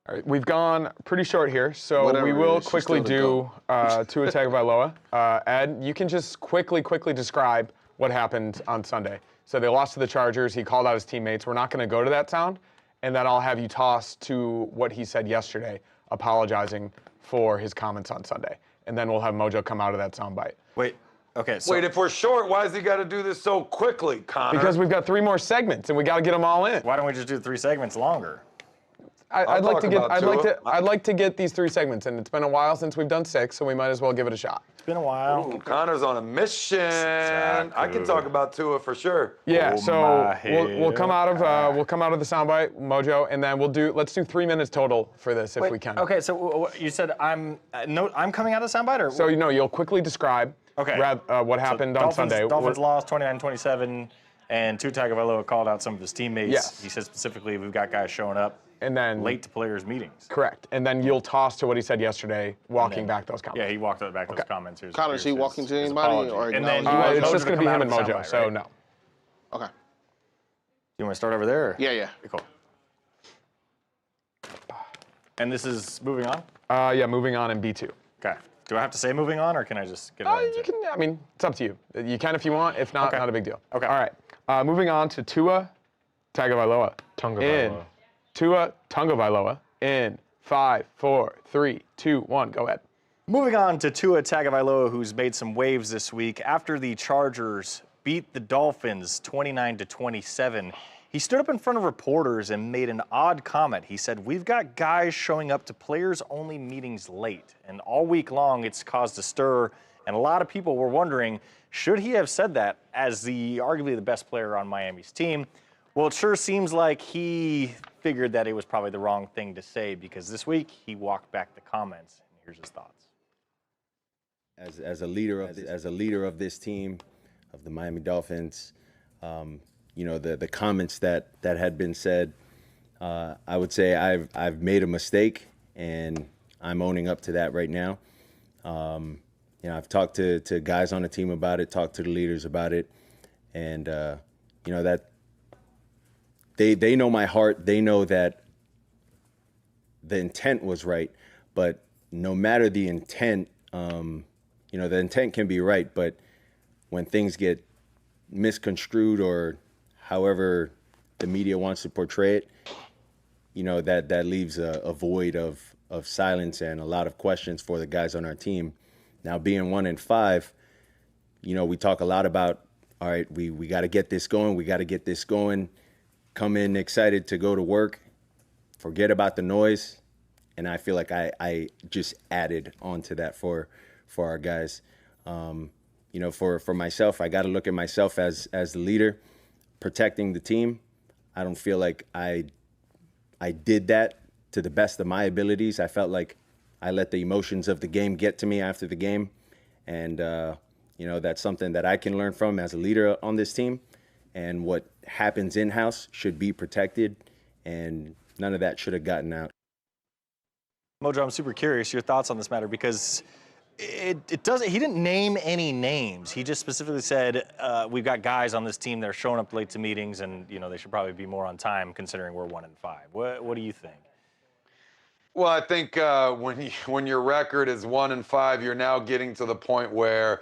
E: All right, we've gone pretty short here, so
C: Whatever
E: we
C: it
E: will
C: is, she's
E: quickly
C: still the
E: do Tua Tagovailoa. Ed, you can just quickly describe what happened on Sunday. So they lost to the Chargers. He called out his teammates. We're not going to go to that sound, and then I'll have you toss to what he said yesterday, apologizing for his comments on Sunday. and then we'll have Mojo come out of that soundbite.
A: Wait. Okay. So
B: Wait, if we're short, why has he got to do this so quickly, Connor?
E: Because we've got 3 more segments, and we got to get them all in.
A: why don't we just do 3 segments longer?
E: I'd like to get these 3 segments, and it's been a while since we've done 6, so we might as well give it a shot.
A: It's been a while.
B: Ooh, Connor's on a mission. I can talk about Tua for sure.
E: Yeah,
A: Oh,
E: so we'll come out of the soundbite, Mojo, and then let's do 3 minutes total for this if we can.
A: Okay, so you said I'm coming out of the soundbite, or
E: So you'll quickly describe what happened on Sunday.
A: Dolphins lost 29-27, and Tua Tagovailoa called out some of his teammates.
E: Yes.
A: He said specifically, we've got guys showing up
E: and then
A: late to players' meetings.
E: Correct. And then you'll toss to what he said yesterday, walking back those comments.
A: Yeah, he walked back those comments.
C: Connor, is he walking to anybody? Or
A: and then
E: it's
A: Mojo
E: just going to be
A: come
E: him
A: out
E: and
A: of the
E: Mojo,
A: soundbite,
E: so
A: right?
E: no.
C: Okay.
A: You want to start over there? Or?
C: Yeah.
A: Cool. And this is moving on?
E: Yeah, moving on in B2.
A: Okay. Do I have to say moving on, or can I just get it
E: You can, it's up to you. You can if you want. If not, not a big deal.
A: Okay.
E: All right. Moving on to Tua Tagovailoa. Tua Tagovailoa in 5, 4, 3, 2, 1. Go ahead.
A: Moving on to Tua Tagovailoa, who's made some waves this week. After the Chargers beat the Dolphins 29-27, he stood up in front of reporters and made an odd comment. He said, "We've got guys showing up to players-only meetings late." And all week long, it's caused a stir. And a lot of people were wondering, should he have said that as arguably the best player on Miami's team? Well, it sure seems like he figured that it was probably the wrong thing to say, because this week he walked back the comments. And here's his thoughts.
M: As a leader of this team, of the Miami Dolphins, the comments that had been said, I would say I've made a mistake, and I'm owning up to that right now. I've talked to guys on the team about it, talked to the leaders about it, and that they know my heart. They know that the intent was right, but no matter the intent, the intent can be right, but when things get misconstrued or however the media wants to portray it, that leaves a void of silence and a lot of questions for the guys on our team. Now, being 1-5, we talk a lot about, all right, we got to get this going. We got to get this going. Come in excited to go to work. Forget about the noise. And I feel like I just added onto that for our guys. For myself, I got to look at myself as the leader, protecting the team. I don't feel like I did that to the best of my abilities. I felt like I let the emotions of the game get to me after the game. And, that's something that I can learn from as a leader on this team. And what happens in-house should be protected, and none of that should have gotten out.
A: Mojo, I'm super curious your thoughts on this matter, because he didn't name any names. He just specifically said, we've got guys on this team that are showing up late to meetings, and they should probably be more on time considering we're 1-5. What do you think?
B: Well, I think when your record is 1-5, you're now getting to the point where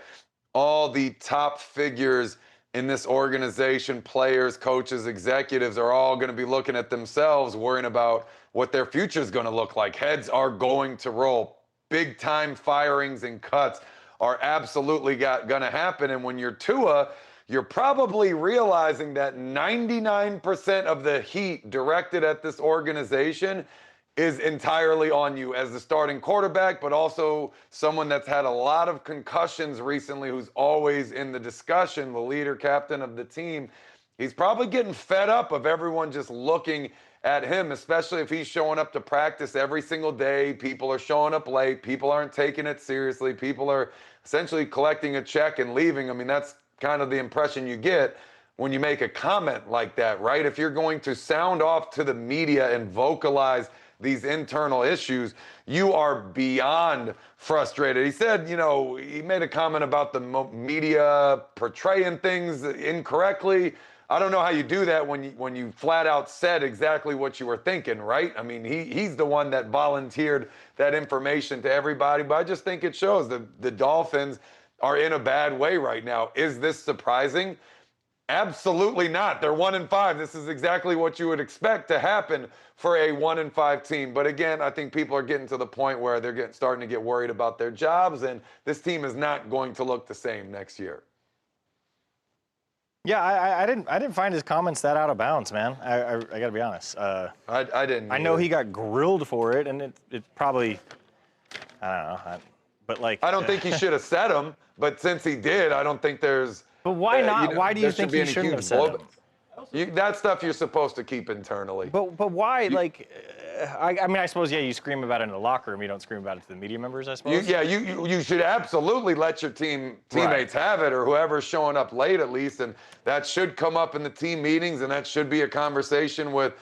B: all the top figures in this organization, players, coaches, executives, are all going to be looking at themselves, worrying about what their future is going to look like. Heads are going to roll. Big time firings and cuts are absolutely going to happen. And when you're Tua, you're probably realizing that 99% of the heat directed at this organization is entirely on you as the starting quarterback, but also someone that's had a lot of concussions recently, who's always in the discussion, the leader, captain of the team. He's probably getting fed up of everyone just looking at him, especially if he's showing up to practice every single day. People are showing up late. People aren't taking it seriously. People are essentially collecting a check and leaving. I mean, that's kind of the impression you get when you make a comment like that, right? If you're going to sound off to the media and vocalize these internal issues, you are beyond frustrated. He said, he made a comment about the media portraying things incorrectly. I don't know how you do that when you flat out said exactly what you were thinking, right? I mean, he's the one that volunteered that information to everybody, but I just think it shows the Dolphins are in a bad way right now. Is this surprising? Absolutely not. They're 1-5. This is exactly what you would expect to happen for a 1-5 team. But again, I think people are getting to the point where they're starting to get worried about their jobs, and this team is not going to look the same next year.
A: Yeah, I didn't find his comments that out of bounds, man. I got to be honest.
B: I didn't.
A: I know he got grilled for it, and it probably, I don't know, but like.
B: I don't think he should have said them, but since he did, I don't think there's.
A: But why not? Why do you think he shouldn't have said them?
B: That stuff you're supposed to keep internally.
A: But why? I mean, I suppose, yeah, you scream about it in the locker room. You don't scream about it to the media members, I suppose.
B: You should absolutely let your teammates have it, or whoever's showing up late at least, and that should come up in the team meetings, and that should be a conversation with,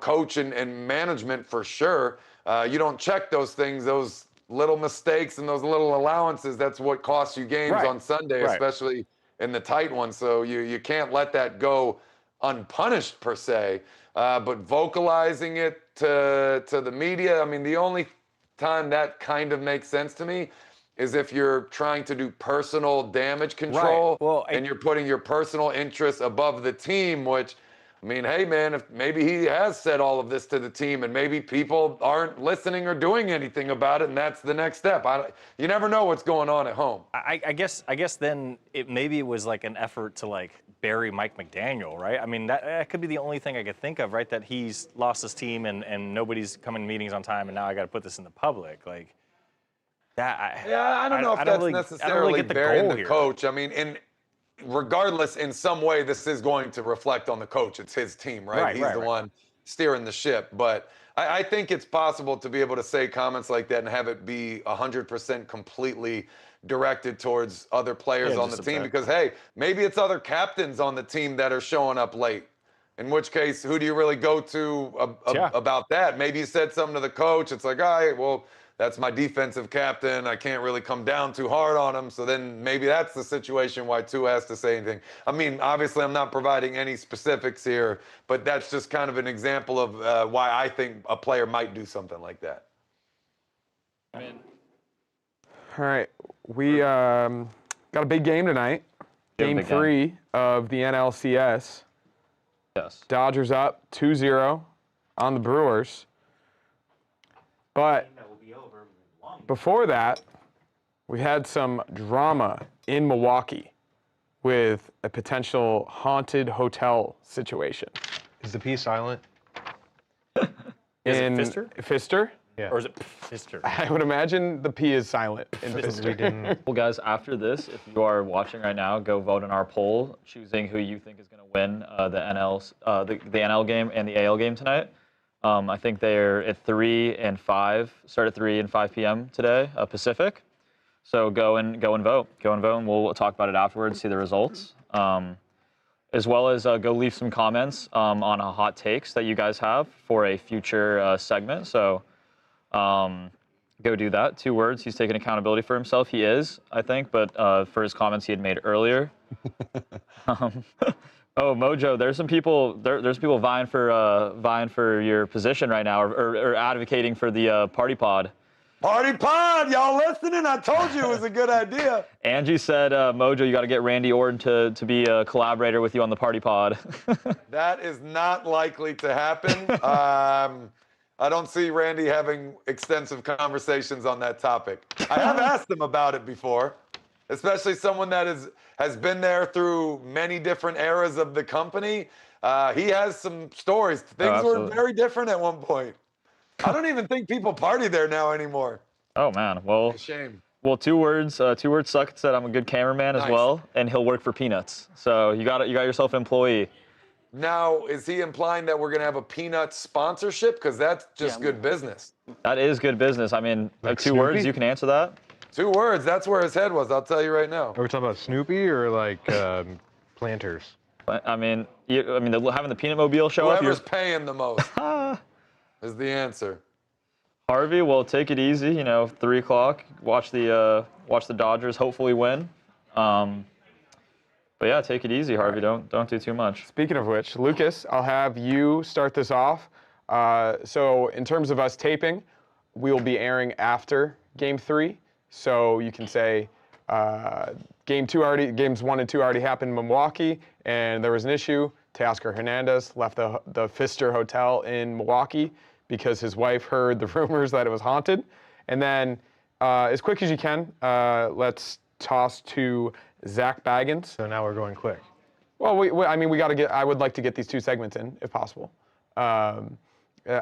B: coach and management for sure. You don't check those things, those little mistakes and those little allowances. That's what costs you games on Sunday, especially in the tight ones. So you can't let that go unpunished per se, but vocalizing it to the media, I mean, the only time that kind of makes sense to me is if you're trying to do personal damage control and you're putting your personal interests above the team, which, I mean, hey, man, if maybe he has said all of this to the team and maybe people aren't listening or doing anything about it, and that's the next step. You never know what's going on at home.
A: I guess then maybe it was like an effort to like bury Mike McDaniel, right? I mean, that could be the only thing I could think of, right? That he's lost his team and nobody's coming to meetings on time, and now I got to put this in the public, like that.
B: I don't know if that's necessarily burying the coach. I mean, regardless, in some way, this is going to reflect on the coach. It's his team, right? He's the one steering the ship. But I think it's possible to be able to say comments like that and have it be 100% completely directed towards other players on the team. Because, hey, maybe it's other captains on the team that are showing up late. In which case, who do you really go to about that? Maybe you said something to the coach. It's like, all right, well, that's my defensive captain. I can't really come down too hard on him. So then maybe that's the situation why Tua has to say anything. I mean, obviously, I'm not providing any specifics here, but that's just kind of an example of why I think a player might do something like that.
E: All right. We got a big game tonight. Game 3 of the NLCS.
D: Yes.
E: Dodgers up 2-0 on the Brewers. But before that, we had some drama in Milwaukee with a potential haunted hotel situation.
G: Is the P silent?
A: Is it Pfister?
E: Pfister?
G: Yeah.
A: Or is it Pfister?
E: I would imagine the P is silent in Pfister.
D: Well, guys, after this, if you are watching right now, go vote in our poll, choosing who you think is going to win the NL game and the AL game tonight. I think they're at 3 and 5, start at 3 and 5 p.m. today, Pacific. So go and vote. Go and vote, and we'll talk about it afterwards, see the results. As well as go leave some comments on hot takes that you guys have for a future segment. So go do that. 2 words. He's taking accountability for himself. He is, I think, but for his comments he had made earlier. Oh, Mojo, there's some people. There's people vying for your position right now, or advocating for the party pod.
B: Party pod, y'all listening? I told you it was a good idea.
D: Angie said, Mojo, you got to get Randy Orton to be a collaborator with you on the party pod.
B: That is not likely to happen. I don't see Randy having extensive conversations on that topic. I have asked him about it before, especially someone that has been there through many different eras of the company. He has some stories. Things were very different at one point. I don't even think people party there now anymore.
D: Oh man, well,
B: shame.
D: Well, 2 words. 2 words suck. It said I'm a good cameraman as well, and he'll work for peanuts. So you got yourself an employee.
B: Now, is he implying that we're gonna have a peanut sponsorship? Because that's just good business.
D: That is good business. I mean, like 2 words. You can answer that.
B: 2 words. That's where his head was. I'll tell you right now.
G: Are we talking about Snoopy or like Planters?
D: I mean, having the Peanut Mobile show up.
B: Whoever's paying the most is the answer.
D: Harvey, well, take it easy. 3 o'clock. Watch the Dodgers hopefully win. But yeah, take it easy, Harvey. Don't do too much.
E: Speaking of which, Lucas, I'll have you start this off. So in terms of us taping, we will be airing after Game 3. So you can say games 1 and 2 already happened in Milwaukee, and there was an issue. Teoscar Hernandez left the Pfister Hotel in Milwaukee because his wife heard the rumors that it was haunted. And then, as quick as you can, let's toss to Zach Baggins.
G: So now we're going quick.
E: Well, I mean, we got to get. I would like to get these 2 segments in, if possible. I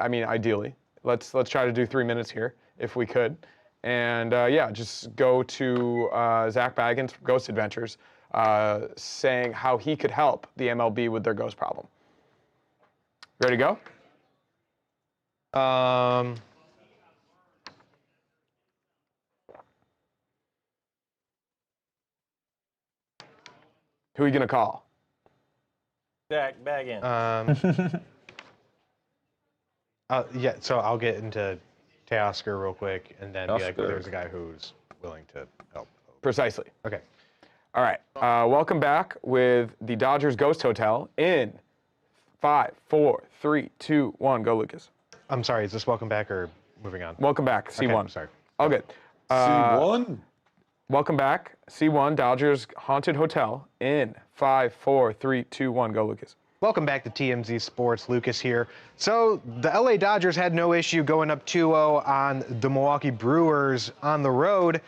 E: mean, ideally, let's try to do 3 minutes here, if we could. And yeah, just go to Zach Baggins from Ghost Adventures, saying how he could help the MLB with their ghost problem. Ready to go? Who are you gonna call?
A: Zach Baggins.
G: Yeah, so I'll get into Teoscar real quick, and then be like,
D: Teoscar.
G: there's a guy who's willing to help.
E: Precisely.
G: Okay.
E: All right. Welcome back with the Dodgers Ghost Hotel in 5, 4, 3, 2, 1. Go, Lucas.
G: I'm sorry, is this welcome back or moving on?
E: Welcome back, C1.
G: Okay, I'm sorry.
E: All good.
B: C1?
E: Welcome back, C1 Dodgers Haunted Hotel in 5, 4, 3, 2, 1. Go, Lucas.
G: Welcome back to TMZ Sports. Lucas here. So the LA Dodgers had no issue going up 2-0 on the Milwaukee Brewers on the road,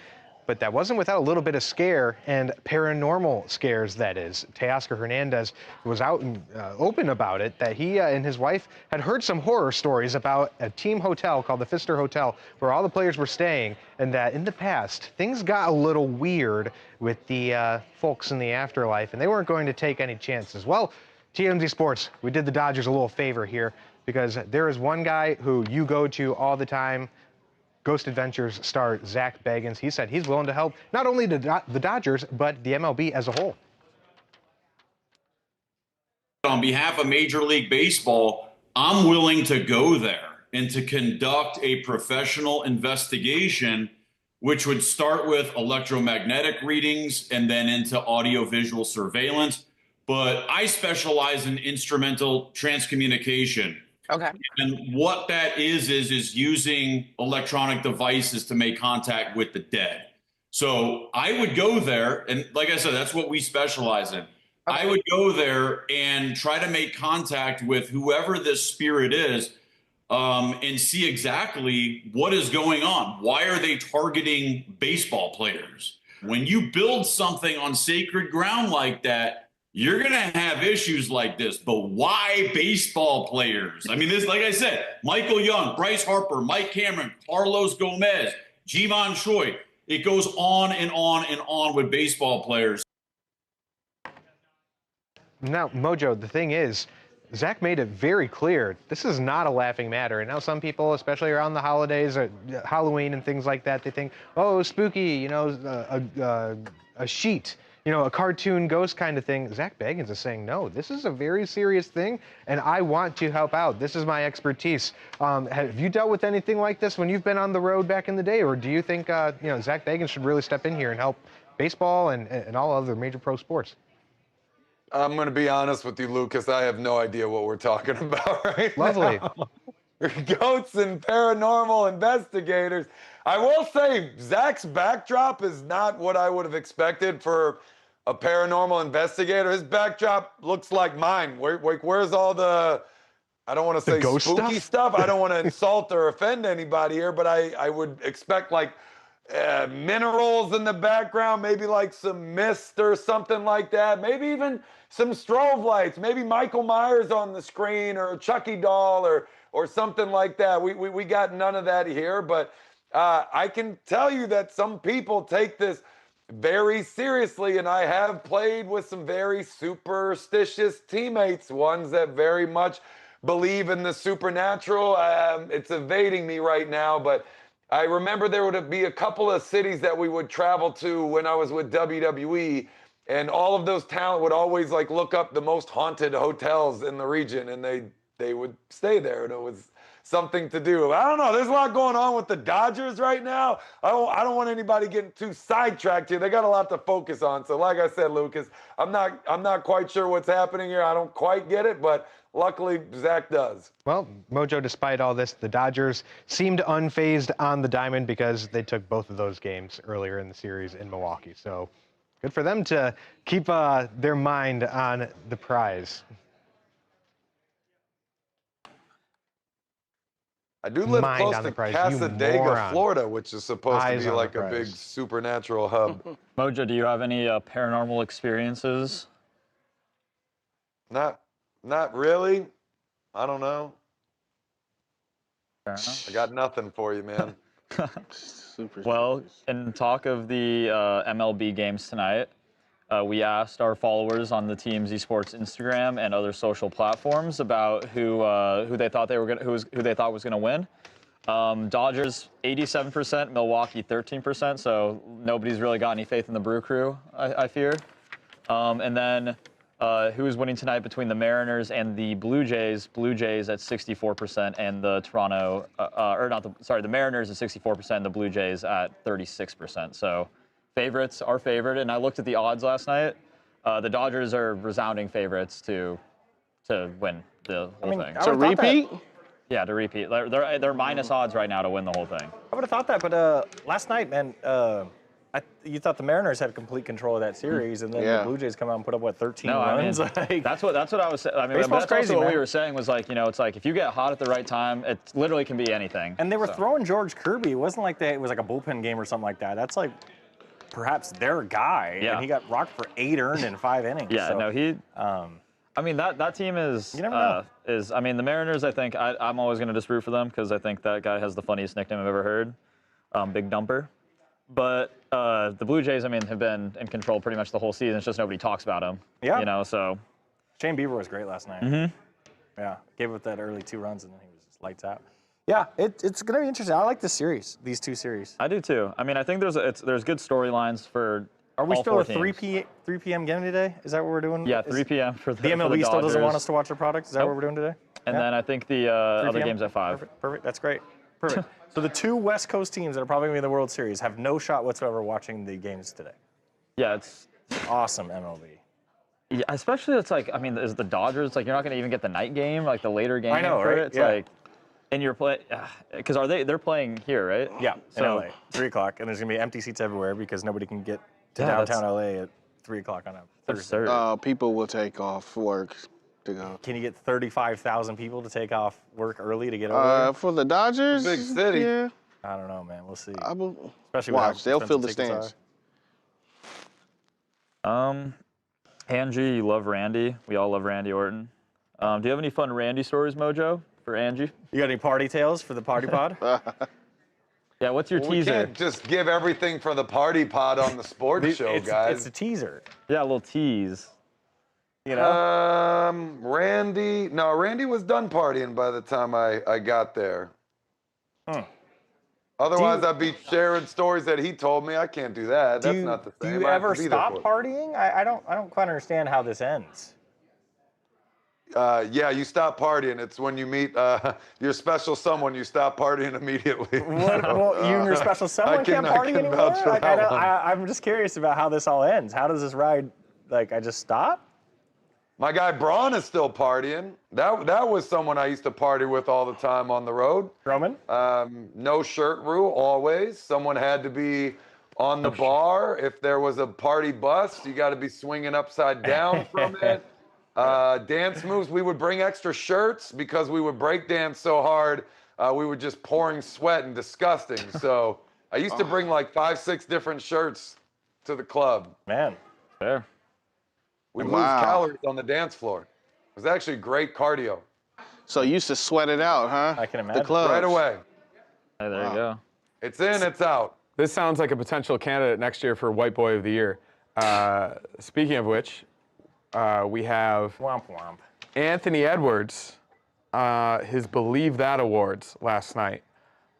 G: but that wasn't without a little bit of scare and paranormal scares, that is. Teoscar Hernandez was out and open about it, that he and his wife had heard some horror stories about a team hotel called the Pfister Hotel where all the players were staying, and that in the past, things got a little weird with the folks in the afterlife, and they weren't going to take any chances. Well, TMZ Sports, we did the Dodgers a little favor here because there is one guy who you go to all the time, Ghost Adventures star Zach Baggins. He said he's willing to help not only the Dodgers, but the MLB as a whole.
N: On behalf of Major League Baseball, I'm willing to go there and to conduct a professional investigation, which would start with electromagnetic readings and then into audiovisual surveillance. But I specialize in instrumental transcommunication.
F: Okay.
N: And what that is using electronic devices to make contact with the dead. So I would go there, and like I said, that's what we specialize in. I would go there and try to make contact with whoever this spirit is, and see exactly what is going on. Why are they targeting baseball players? When you build something on sacred ground like that, you're going to have issues like this, but why baseball players? I mean, this, like I said, Michael Young, Bryce Harper, Mike Cameron, Carlos Gomez, Jivon Choi. It goes on and on and on with baseball players.
G: Now, Mojo, the thing is, Zach made it very clear, this is not a laughing matter. And now some people, especially around the holidays, or Halloween and things like that, they think, oh, spooky, you know, a sheet. You know, a cartoon ghost kind of thing. Zach Baggins is saying, no, this is a very serious thing, and I want to help out. This is my expertise. Have you dealt with anything like this when you've been on the road back in the day, or do you think, you know, Zach Baggins should really step in here and help baseball and all other major pro sports?
B: I'm going to be honest with you, Lucas. I have no idea what we're talking about right
G: Lovely.
B: now. Goats and paranormal investigators. I will say Zach's backdrop is not what I would have expected for a paranormal investigator. His backdrop looks like mine. Where's all the, I don't want to say spooky stuff. I don't want to insult or offend anybody here, but I would expect like minerals in the background, maybe like some mist or something like that. Maybe even some strobe lights. Maybe Michael Myers on the screen or a Chucky doll or something like that. We got none of that here, but I can tell you that some people take this very seriously, and I have played with some very superstitious teammates, ones that very much believe in the supernatural. It's evading me right now, but I remember there would be a couple of cities that we would travel to when I was with WWE, and all of those talent would always like look up the most haunted hotels in the region, and they would stay there, and it was something to do. I don't know. There's a lot going on with the Dodgers right now. I don't want anybody getting too sidetracked here. They got a lot to focus on. So like I said, Lucas, I'm not quite sure what's happening here. I don't quite get it, but luckily Zach does.
G: Well, Mojo, despite all this, the Dodgers seemed unfazed on the diamond because they took both of those games earlier in the series in Milwaukee. So Good for them to keep their mind on the prize.
B: I do live
G: Mind
B: close
G: on the
B: to
G: prize, you
B: Casadega,
G: moron.
B: Florida, which is supposed
G: Eyes
B: to be
G: on the
B: like a big
G: prize.
B: supernatural hub.
D: Mojo, do you have any paranormal experiences?
B: Not really. I don't know.
D: Fair enough.
B: I got nothing for you, man.
D: Well, in talk of the MLB games tonight, we asked our followers on the TMZ Sports Instagram and other social platforms about who they thought who they thought was gonna win. Dodgers 87%, Milwaukee 13%. So nobody's really got any faith in the Brew Crew, I fear. And then who is winning tonight between the Mariners and the Blue Jays? Blue Jays at 64%, and the the Mariners at 64%, and the Blue Jays at 36%. So favorites are favored, and I looked at the odds last night. The Dodgers are resounding favorites to win the whole thing.
C: To repeat?
D: Yeah, to repeat. They're minus odds right now to win the whole thing.
A: I would have thought that, but last night, man, you thought the Mariners had complete control of that series, and then the Blue Jays come out and put up, what, 13 runs?
D: I mean, that's what I was saying. I mean,
A: Baseball's
D: that's
A: crazy,
D: also what
A: man.
D: we were saying was like, it's like if you get hot at the right time, it literally can be anything.
A: And they were throwing George Kirby. It wasn't like it was like a bullpen game or something like that. That's like perhaps their guy, and he got rocked for 8 earned in 5 innings.
D: Yeah,
A: so,
D: no, he. I mean, that team is.
A: You never know.
D: I mean, the Mariners. I think I'm always going to just root for them because I think that guy has the funniest nickname I've ever heard, Big Dumper. But the Blue Jays, I mean, have been in control pretty much the whole season. It's just nobody talks about them.
A: Yeah.
D: So.
A: Shane Bieber was great last night.
D: Mm-hmm.
A: Yeah, gave up that early 2 runs, and then he was just lights out. Yeah, it's going to be interesting. I like this series, these 2 series.
D: I do too. I mean, I think there's good storylines for.
A: Are we
D: all
A: still
D: 4
A: a 3
D: teams.
A: 3 p.m. game today? Is that what we're doing?
D: Yeah, 3 p.m. for the
A: MLB still doesn't want us to watch their products? Is that
D: Nope.
A: what we're doing today?
D: And then I think the
A: 3
D: other
A: p.m.?
D: game's at 5.
A: Perfect. That's great. Perfect. So the 2 West Coast teams that are probably going to be in the World Series have no shot whatsoever watching the games today.
D: Yeah, it's
A: awesome MLB.
D: Yeah, especially it's like, I mean, is the Dodgers, it's like you're not going to even get the night game, like the later game.
A: I know,
D: for
A: right?
D: It. It's
A: Yeah.
D: like, and you're playing, because they're playing here, right?
A: Yeah,
D: So
A: in LA, 3 o'clock, and there's going to be empty seats everywhere because nobody can get to
D: Yeah,
A: downtown LA at 3 o'clock on a Thursday.
D: absurd.
C: People will take off work to go.
A: Can you get 35,000 people to take off work early to get over there?
C: For the Dodgers,
B: Big city.
C: Yeah.
A: I don't know, man. We'll see.
C: Watch,
A: Especially with how
C: they'll fill the
A: expensive tickets
C: stands.
D: Angie, you love Randy. We all love Randy Orton. Do you have any fun Randy stories, Mojo, for Angie?
A: You got any party tales for the party pod?
D: Yeah, what's your
B: We
D: teaser?
B: can't just give everything for the party pod on the sports show, guys.
A: It's a teaser.
D: Yeah, a little tease.
A: You know?
B: Randy was done partying by the time I got there. Otherwise, I'd be sharing stories that he told me. I can't do that. That's not the same.
A: Do you
B: I have
A: ever
B: to be there
A: stop
B: for it.
A: partying? I don't quite understand how this ends.
B: Yeah, you stop partying. It's when you meet your special someone, you stop partying immediately.
A: Well, you and your special someone can't party anymore?
B: vouch for
A: Like,
B: that one.
A: I'm just curious about how this all ends. How does this ride, like, I just stop?
B: My guy Braun is still partying. That was someone I used to party with all the time on the road.
A: Roman?
B: No shirt rule, always. Someone had to be on the bar. If there was a party bus, you got to be swinging upside down from it. Dance moves, we would bring extra shirts because we would break dance so hard, we were just pouring sweat and disgusting. So I used to bring like 5-6 different shirts to the club.
A: Man.
D: Fair.
B: We'd lose calories on the dance floor. It was actually great cardio.
C: So you used to sweat it out, huh?
A: I can imagine.
C: The clubs.
B: Right away.
D: Hey, there you go.
B: It's in, it's out.
E: This sounds like a potential candidate next year for White Boy of the Year. Speaking of which, we have
A: Womp womp.
E: Anthony Edwards, his Believe That Awards last night.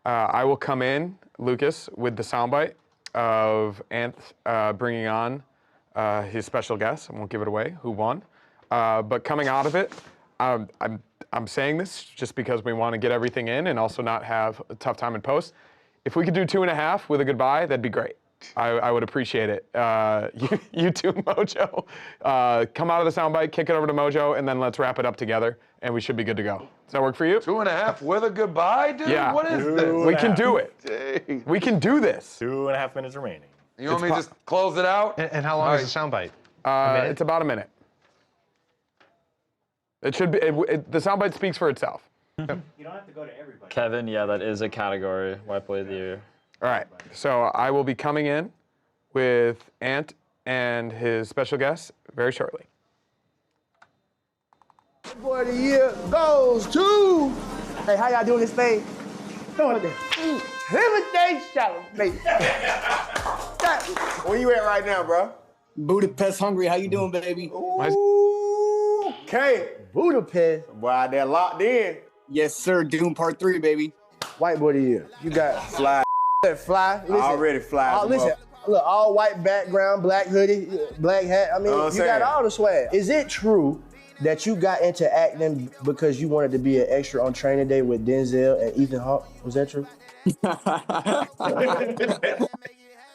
E: I will come in, Lucas, with the soundbite of bringing on his special guest. I won't give it away who won. But coming out of it, I'm saying this just because we want to get everything in and also not have a tough time in post. If we could do 2.5 with a goodbye, that'd be great. I would appreciate it. You too, Mojo. Come out of the soundbite, kick it over to Mojo, and then let's wrap it up together, and we should be good to go. Does that work for you?
B: 2.5 with a goodbye, dude?
E: Yeah.
B: What is this?
E: We can do it. We can do this.
A: 2.5 minutes remaining.
B: You want me to just close it out?
G: And how long is the soundbite?
E: It's about a minute. It should be. The soundbite speaks for itself.
O: You don't have to go to everybody.
D: Kevin, yeah, that is a category. White Boy of the Year.
E: All right. So I will be coming in with Ant and his special guest very shortly.
L: Boy of the year goes to. Hey, how y'all doing this thing? Doing it. Timothy Chalamet.
P: Where you at right now, bro?
L: Budapest, Hungary. How you doing, baby?
P: Okay.
L: Budapest.
P: Boy, they're locked in.
L: Yes, sir. Doom Part 3, baby. White boy of the year. You got
P: Fly.
L: fly. Listen,
P: Already fly.
L: listen. Look, all white background, black hoodie, black hat. I mean, you got all the swag. Is it true that you got into acting because you wanted to be an extra on Training Day with Denzel and Ethan Hawke? Was that true?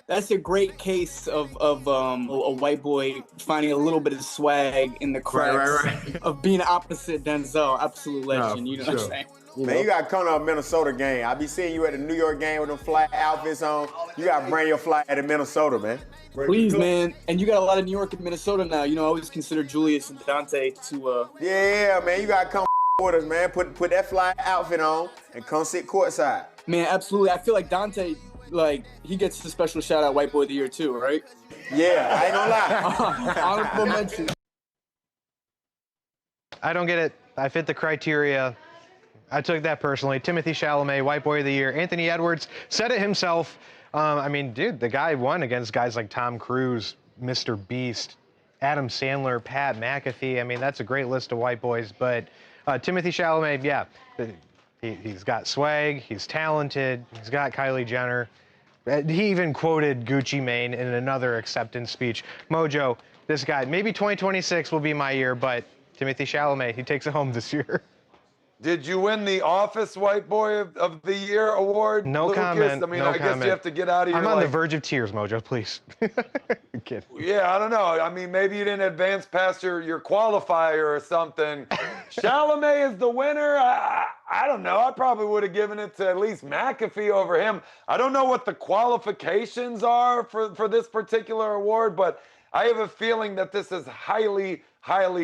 Q: That's a great case of a white boy finding a little bit of swag in the cracks of being opposite Denzel. Absolute legend, you know what I'm saying?
P: Man, you gotta come to a Minnesota game. I be seeing you at the New York game with them fly outfits on. You gotta bring your fly to Minnesota, man.
Q: Please, man. And you got a lot of New York and Minnesota now. You know, I always consider Julius and Dante to.
P: Yeah, man. You gotta come with us, man. Put that fly outfit on and come sit courtside.
Q: Man, absolutely. I feel like Dante, he gets the special shout out White Boy of the Year too, right?
P: Yeah, I ain't gonna lie.
Q: Honorable mention.
G: I don't get it. I fit the criteria. I took that personally. Timothy Chalamet, White Boy of the Year. Anthony Edwards said it himself. I mean, dude, the guy won against guys like Tom Cruise, Mr. Beast, Adam Sandler, Pat McAfee. I mean, that's a great list of white boys. But Timothy Chalamet, yeah, he's got swag. He's talented. He's got Kylie Jenner. He even quoted Gucci Mane in another acceptance speech. Mojo, this guy, maybe 2026 will be my year, but Timothy Chalamet, he takes it home this year.
B: Did you win the Office White Boy of the Year award?
G: No
B: Lucas?
G: comment.
B: I mean,
G: no
B: I
G: comment.
B: guess you have to get out of here.
G: I'm on the verge of tears, Mojo, please. Kid.
B: Yeah, I don't know. I mean, maybe you didn't advance past your qualifier or something. Chalamet is the winner. I don't know. I probably would have given it to at least McAfee over him. I don't know what the qualifications are for this particular award, but I have a feeling that this is highly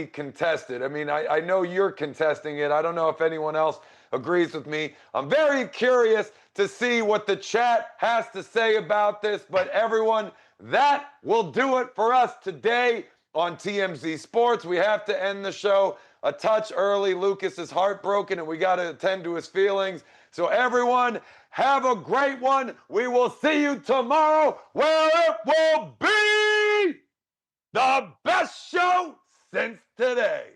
B: contested. I mean, I know you're contesting it. I don't know if anyone else agrees with me. I'm very curious to see what the chat has to say about this, but everyone, that will do it for us today on TMZ Sports. We have to end the show a touch early. Lucas is heartbroken and we got to attend to his feelings. So everyone, have a great one. We will see you tomorrow where it will be the best show since today.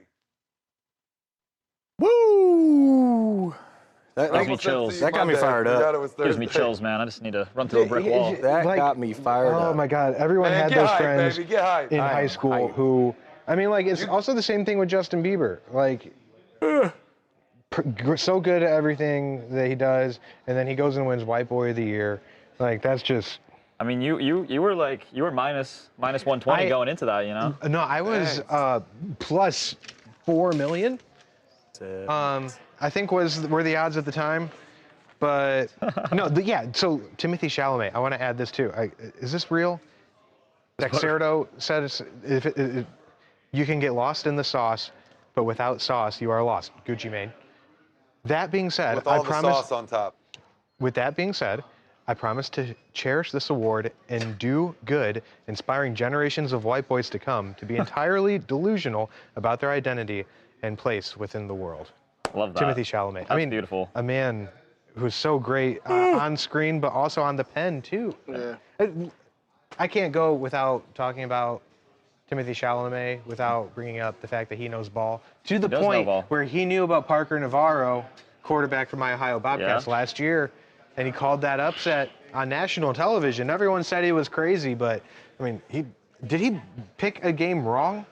A: Woo!
D: That gives me chills.
A: That got me fired up.
D: Gives me chills, man. I just need to run through a brick wall.
A: That got me fired up.
G: Oh my God! Everyone had those friends in high school who, I mean, like, it's also the same thing with Justin Bieber. Like, so good at everything that he does, and then he goes and wins White Boy of the Year. Like, that's just.
D: I mean, you were minus 120 going into that, you know?
G: No, I was plus 4 million. I think were the odds at the time, but no, yeah. So Timothy Chalamet, I want to add this too. Is this real? Dexerto says you can get lost in the sauce, but without sauce, you are lost. Gucci Mane. That being said,
B: With all the sauce on top.
G: With that being said, I promise to cherish this award and do good, inspiring generations of white boys to come to be entirely delusional about their identity and place within the world.
D: Love that.
G: Timothy Chalamet. I mean,
D: beautiful.
G: A man who's so great on screen, but also on the pen too.
C: Yeah.
G: I can't go without talking about Timothy Chalamet without bringing up the fact that he knows ball to the point where he knew about Parker Navarro, quarterback for my Ohio Bobcats last year. And he called that upset on national television. Everyone said he was crazy, but I mean, did he pick a game wrong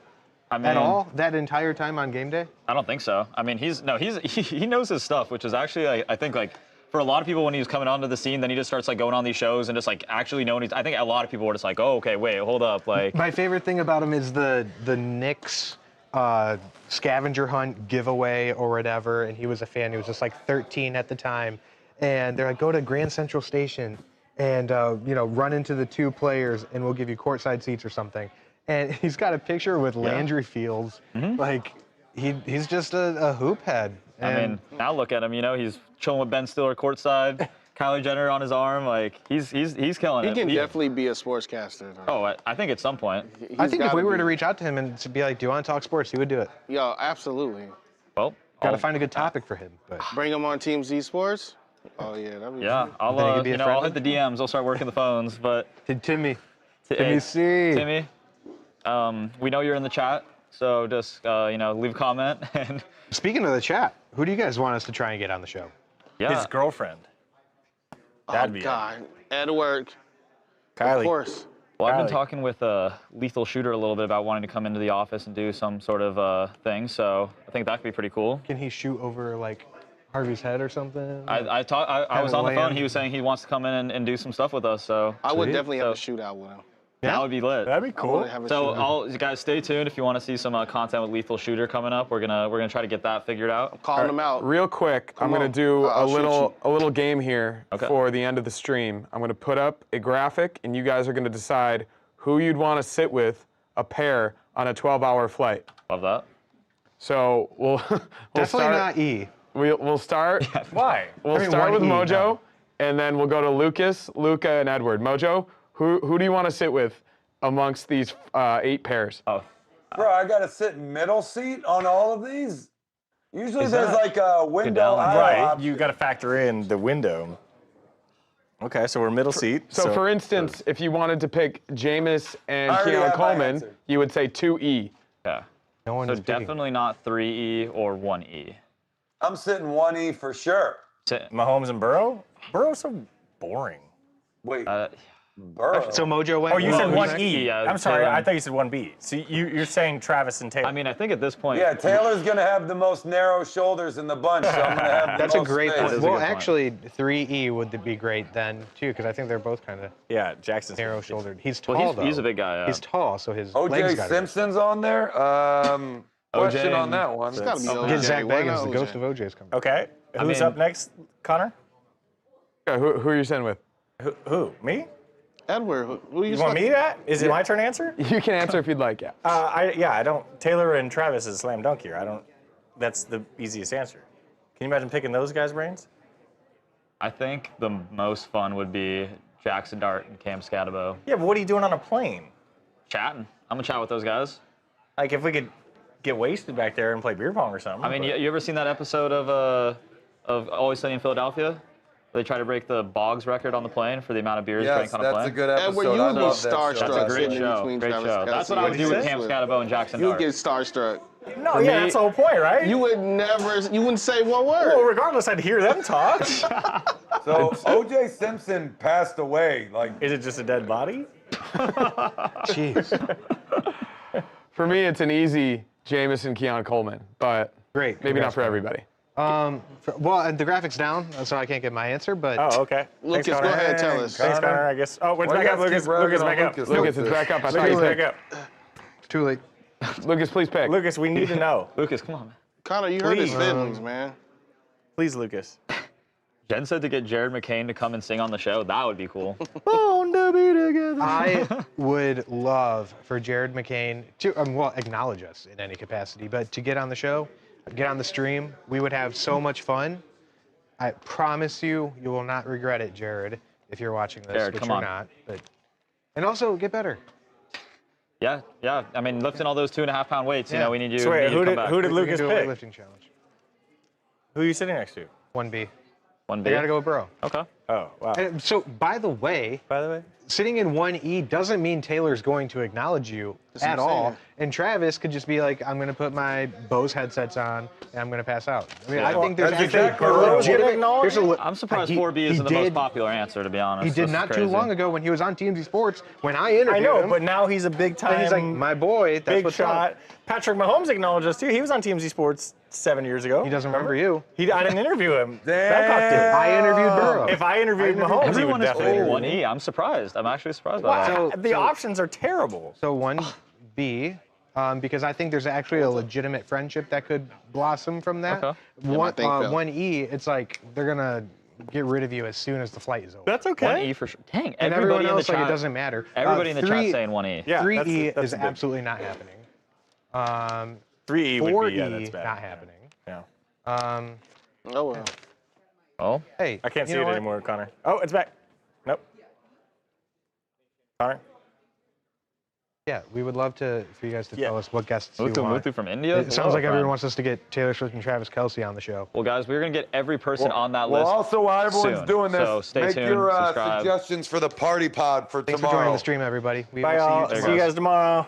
G: at all that entire time on game day?
D: I don't think so. I mean, he knows his stuff, which is actually I think like for a lot of people when he was coming onto the scene, then he just starts like going on these shows and just like actually knowing. I think a lot of people were just like, oh, okay, wait, hold up, like.
G: My favorite thing about him is the Knicks scavenger hunt giveaway or whatever, and he was a fan. He was just like 13 at the time. And they're like, go to Grand Central Station and run into the two players, and we'll give you courtside seats or something. And he's got a picture with Landry Fields, like he's just a hoop head.
D: I mean, now look at him. He's chilling with Ben Stiller courtside, Kylie Jenner on his arm. Like he's killing it.
C: He can definitely be a sportscaster.
D: Oh, I think at some point.
G: I think if we were to reach out to him and to be like, "Do you want to talk sports?" he would do it.
C: Yo, absolutely.
D: Well,
G: gotta find a good topic for him. But
C: bring him on TMZ Sports. Oh yeah, that'd be.
D: Yeah, I'll hit the DMs. I'll start working the phones. But
E: Timmy
G: C.
D: Timmy, we know you're in the chat, so just leave a comment. And
G: speaking of the chat, who do you guys want us to try and get on the show?
A: Yeah, his girlfriend. That'd be
C: God, Edward.
A: Kylie.
C: Of course.
D: Well, I've been talking with Lethal Shooter a little bit about wanting to come into the office and do some sort of thing, so I think that could be pretty cool.
G: Can he shoot over like Harvey's head or something?
D: I was on the phone. He was saying he wants to come in and do some stuff with us. So
C: I would definitely have a shootout with him.
D: That would be lit.
A: That'd be cool.
D: So you guys stay tuned if you want to see some content with Lethal Shooter coming up. We're gonna try to get that figured out.
C: I'm calling him out.
E: Real quick, I'm gonna do a little game here for the end of the stream. I'm gonna put up a graphic, and you guys are gonna decide who you'd want to sit with, a pair, on a 12-hour flight.
D: Love that.
E: So we'll
G: definitely
E: start,
G: not E.
E: We'll start.
A: Why?
E: We'll start with Mojo, and then we'll go to Lucas, Luca, and Edward. Mojo, who do you want to sit with amongst these 8 pairs?
D: Oh,
B: bro, I gotta sit middle seat on all of these. Usually there's like a window.
A: Right. You got to factor in the window. Okay, so we're middle seat.
E: So for instance, if you wanted to pick Jameis and Keon Coleman, you would say 2E.
D: Yeah.
G: No one
D: so
G: is picking.
D: definitely not 3E or 1E.
B: I'm sitting 1E for sure.
A: Mahomes and Burrow? Burrow's so boring.
B: Wait. Burrow.
G: So Mojo went.
A: Oh, you said 1E.
D: Yeah,
A: I'm sorry,
D: Taylor.
A: I thought you said 1B. So you're saying Travis and Taylor.
D: I mean, I think at this point.
B: Yeah, Taylor's gonna have the most narrow shoulders in the bunch, so I'm gonna have the
G: That's a
B: most
G: great
B: space.
G: point. Well, actually, 3E would be great then too, because I think they're both kind of
A: Jackson's
G: narrow-shouldered. He's tall though.
D: He's a big guy. Yeah.
G: He's tall, so his legs
B: OJ
G: got
B: Simpson's on there. Question on that one.
C: It's gotta be OJ.
G: Get Zach
C: Why
G: Bagans,
C: not
G: the
C: OJ?
G: ghost of OJ's coming.
A: Okay. Who's up next, Connor?
E: Yeah, who are you sitting with?
A: Who? Me?
C: Edward, who
A: You want me to? Is it my turn to answer?
E: You can answer if you'd like, yeah.
A: I don't. Taylor and Travis is a slam dunk here. That's the easiest answer. Can you imagine picking those guys' brains?
D: I think the most fun would be Jackson Dart and Cam Scatabo.
A: Yeah, but what are you doing on a plane?
D: Chatting. I'm gonna chat with those guys.
A: Like if we could get wasted back there and play beer pong or something.
D: I mean, you ever seen that episode of Always Sunny in Philadelphia? They try to break the Boggs record on the plane for the amount of beers drank on a plane.
B: That's a good episode.
C: Edward, you
B: I
C: would be
B: love that show.
C: starstruck.
D: That's a great
C: sitting
D: show.
C: between
D: Great
C: Travis
D: show. That's what I would do with Cam Scatabo and Jackson
C: You would
D: Dart.
C: get starstruck.
A: No, yeah, that's the whole point, right?
C: You wouldn't say one word.
A: Well, regardless, I'd hear them talk.
B: So OJ Simpson passed away. Like,
A: is it just a dead body?
G: Jeez.
E: For me, it's an easy Jameis and Keon Coleman, but
G: Great.
E: maybe not for everybody.
G: Well, and the graphics down, so I can't get my answer, but.
A: Oh, okay.
C: Lucas, go ahead, tell us.
A: Thanks, Connor, I guess. Oh, it's back up, Lucas. Lucas, back up.
E: Lucas, it's back up. I thought you
A: Lucas, back
E: picked.
A: up.
G: It's too late.
E: Lucas, please pick.
A: Lucas, we need to know.
D: Lucas, come on, man.
C: Connor, you heard his
A: Please.
C: feelings, man.
A: Please, Lucas.
D: Jen said to get Jared McCain to come and sing on the show. That would be cool.
A: Born to be together.
G: I would love for Jared McCain to, acknowledge us in any capacity, but to get on the show, get on the stream, we would have so much fun. I promise you, you will not regret it, Jared, if you're watching this,
D: Jared,
G: which
D: come
G: you're
D: on.
G: not. And also, get better.
D: Yeah. I mean, lifting all those 2.5-pound weights, we need you.
A: So wait,
D: need you to come back.
A: who did
G: We
A: Lucas
G: can do a
A: pick?
G: weightlifting challenge.
A: Who are you sitting next to?
G: 1B.
D: 1B.
G: I gotta go with Burrow.
D: Okay.
A: Oh, wow.
G: And so, by the way, sitting in 1E doesn't mean Taylor's going to acknowledge you at all. And Travis could just be like, I'm going to put my Bose headsets on and I'm going to pass out. I mean, I think there's actually a legitimate.
D: I'm surprised 4B isn't the most popular answer, to be honest.
G: He did
D: This
G: not
D: is
G: too
D: crazy.
G: long ago when he was on TMZ Sports when I interviewed
A: I know,
G: him.
A: but now he's a big time.
G: And he's like, my boy, that's
A: big
G: what's
A: shot.
G: up.
A: Patrick Mahomes acknowledged us too. He was on TMZ Sports 7 years ago.
G: He doesn't remember you.
A: I didn't interview him. Babcock did.
G: I interviewed Burrow.
A: If I interviewed Mahomes,
D: Everyone
A: he
D: is
A: would definitely
D: full
A: interview me.
D: 1E. I'm surprised. I'm actually surprised by that.
A: Wow, the options are terrible.
G: So 1B, because I think there's actually a legitimate friendship that could blossom from that.
D: Okay.
C: Yeah, my thing fell.
G: 1E, it's like they're gonna get rid of you as soon as the flight is over.
A: That's okay.
D: 1E for sure. Dang,
G: And everyone else, like, it doesn't matter.
D: Everybody in the chat saying 1E.
A: Yeah,
G: 3E
A: that's
G: is absolutely not happening.
A: 3E would
G: 4E
A: be, yeah, that's bad.
G: not happening.
A: Yeah.
C: Oh well.
D: Oh.
G: Hey,
A: I can't see
G: you know
A: it
G: what?
A: anymore, Connor. Oh, it's back. Nope. Connor?
G: Yeah, we would love for you guys to tell us what guests you
D: Muthu
G: want.
D: from India?
G: It sounds like everyone wants us to get Taylor Swift and Travis Kelce on the show.
D: Well, guys, we're going to get every person on that list.
B: Well, also, while everyone's
D: soon.
B: doing this,
D: So stay
B: make
D: tuned,
B: your
D: subscribe.
B: suggestions for the party pod for
G: Thanks
B: tomorrow.
G: for joining the stream, everybody. We
A: Bye,
G: will
A: y'all.
G: see you
A: See you guys tomorrow.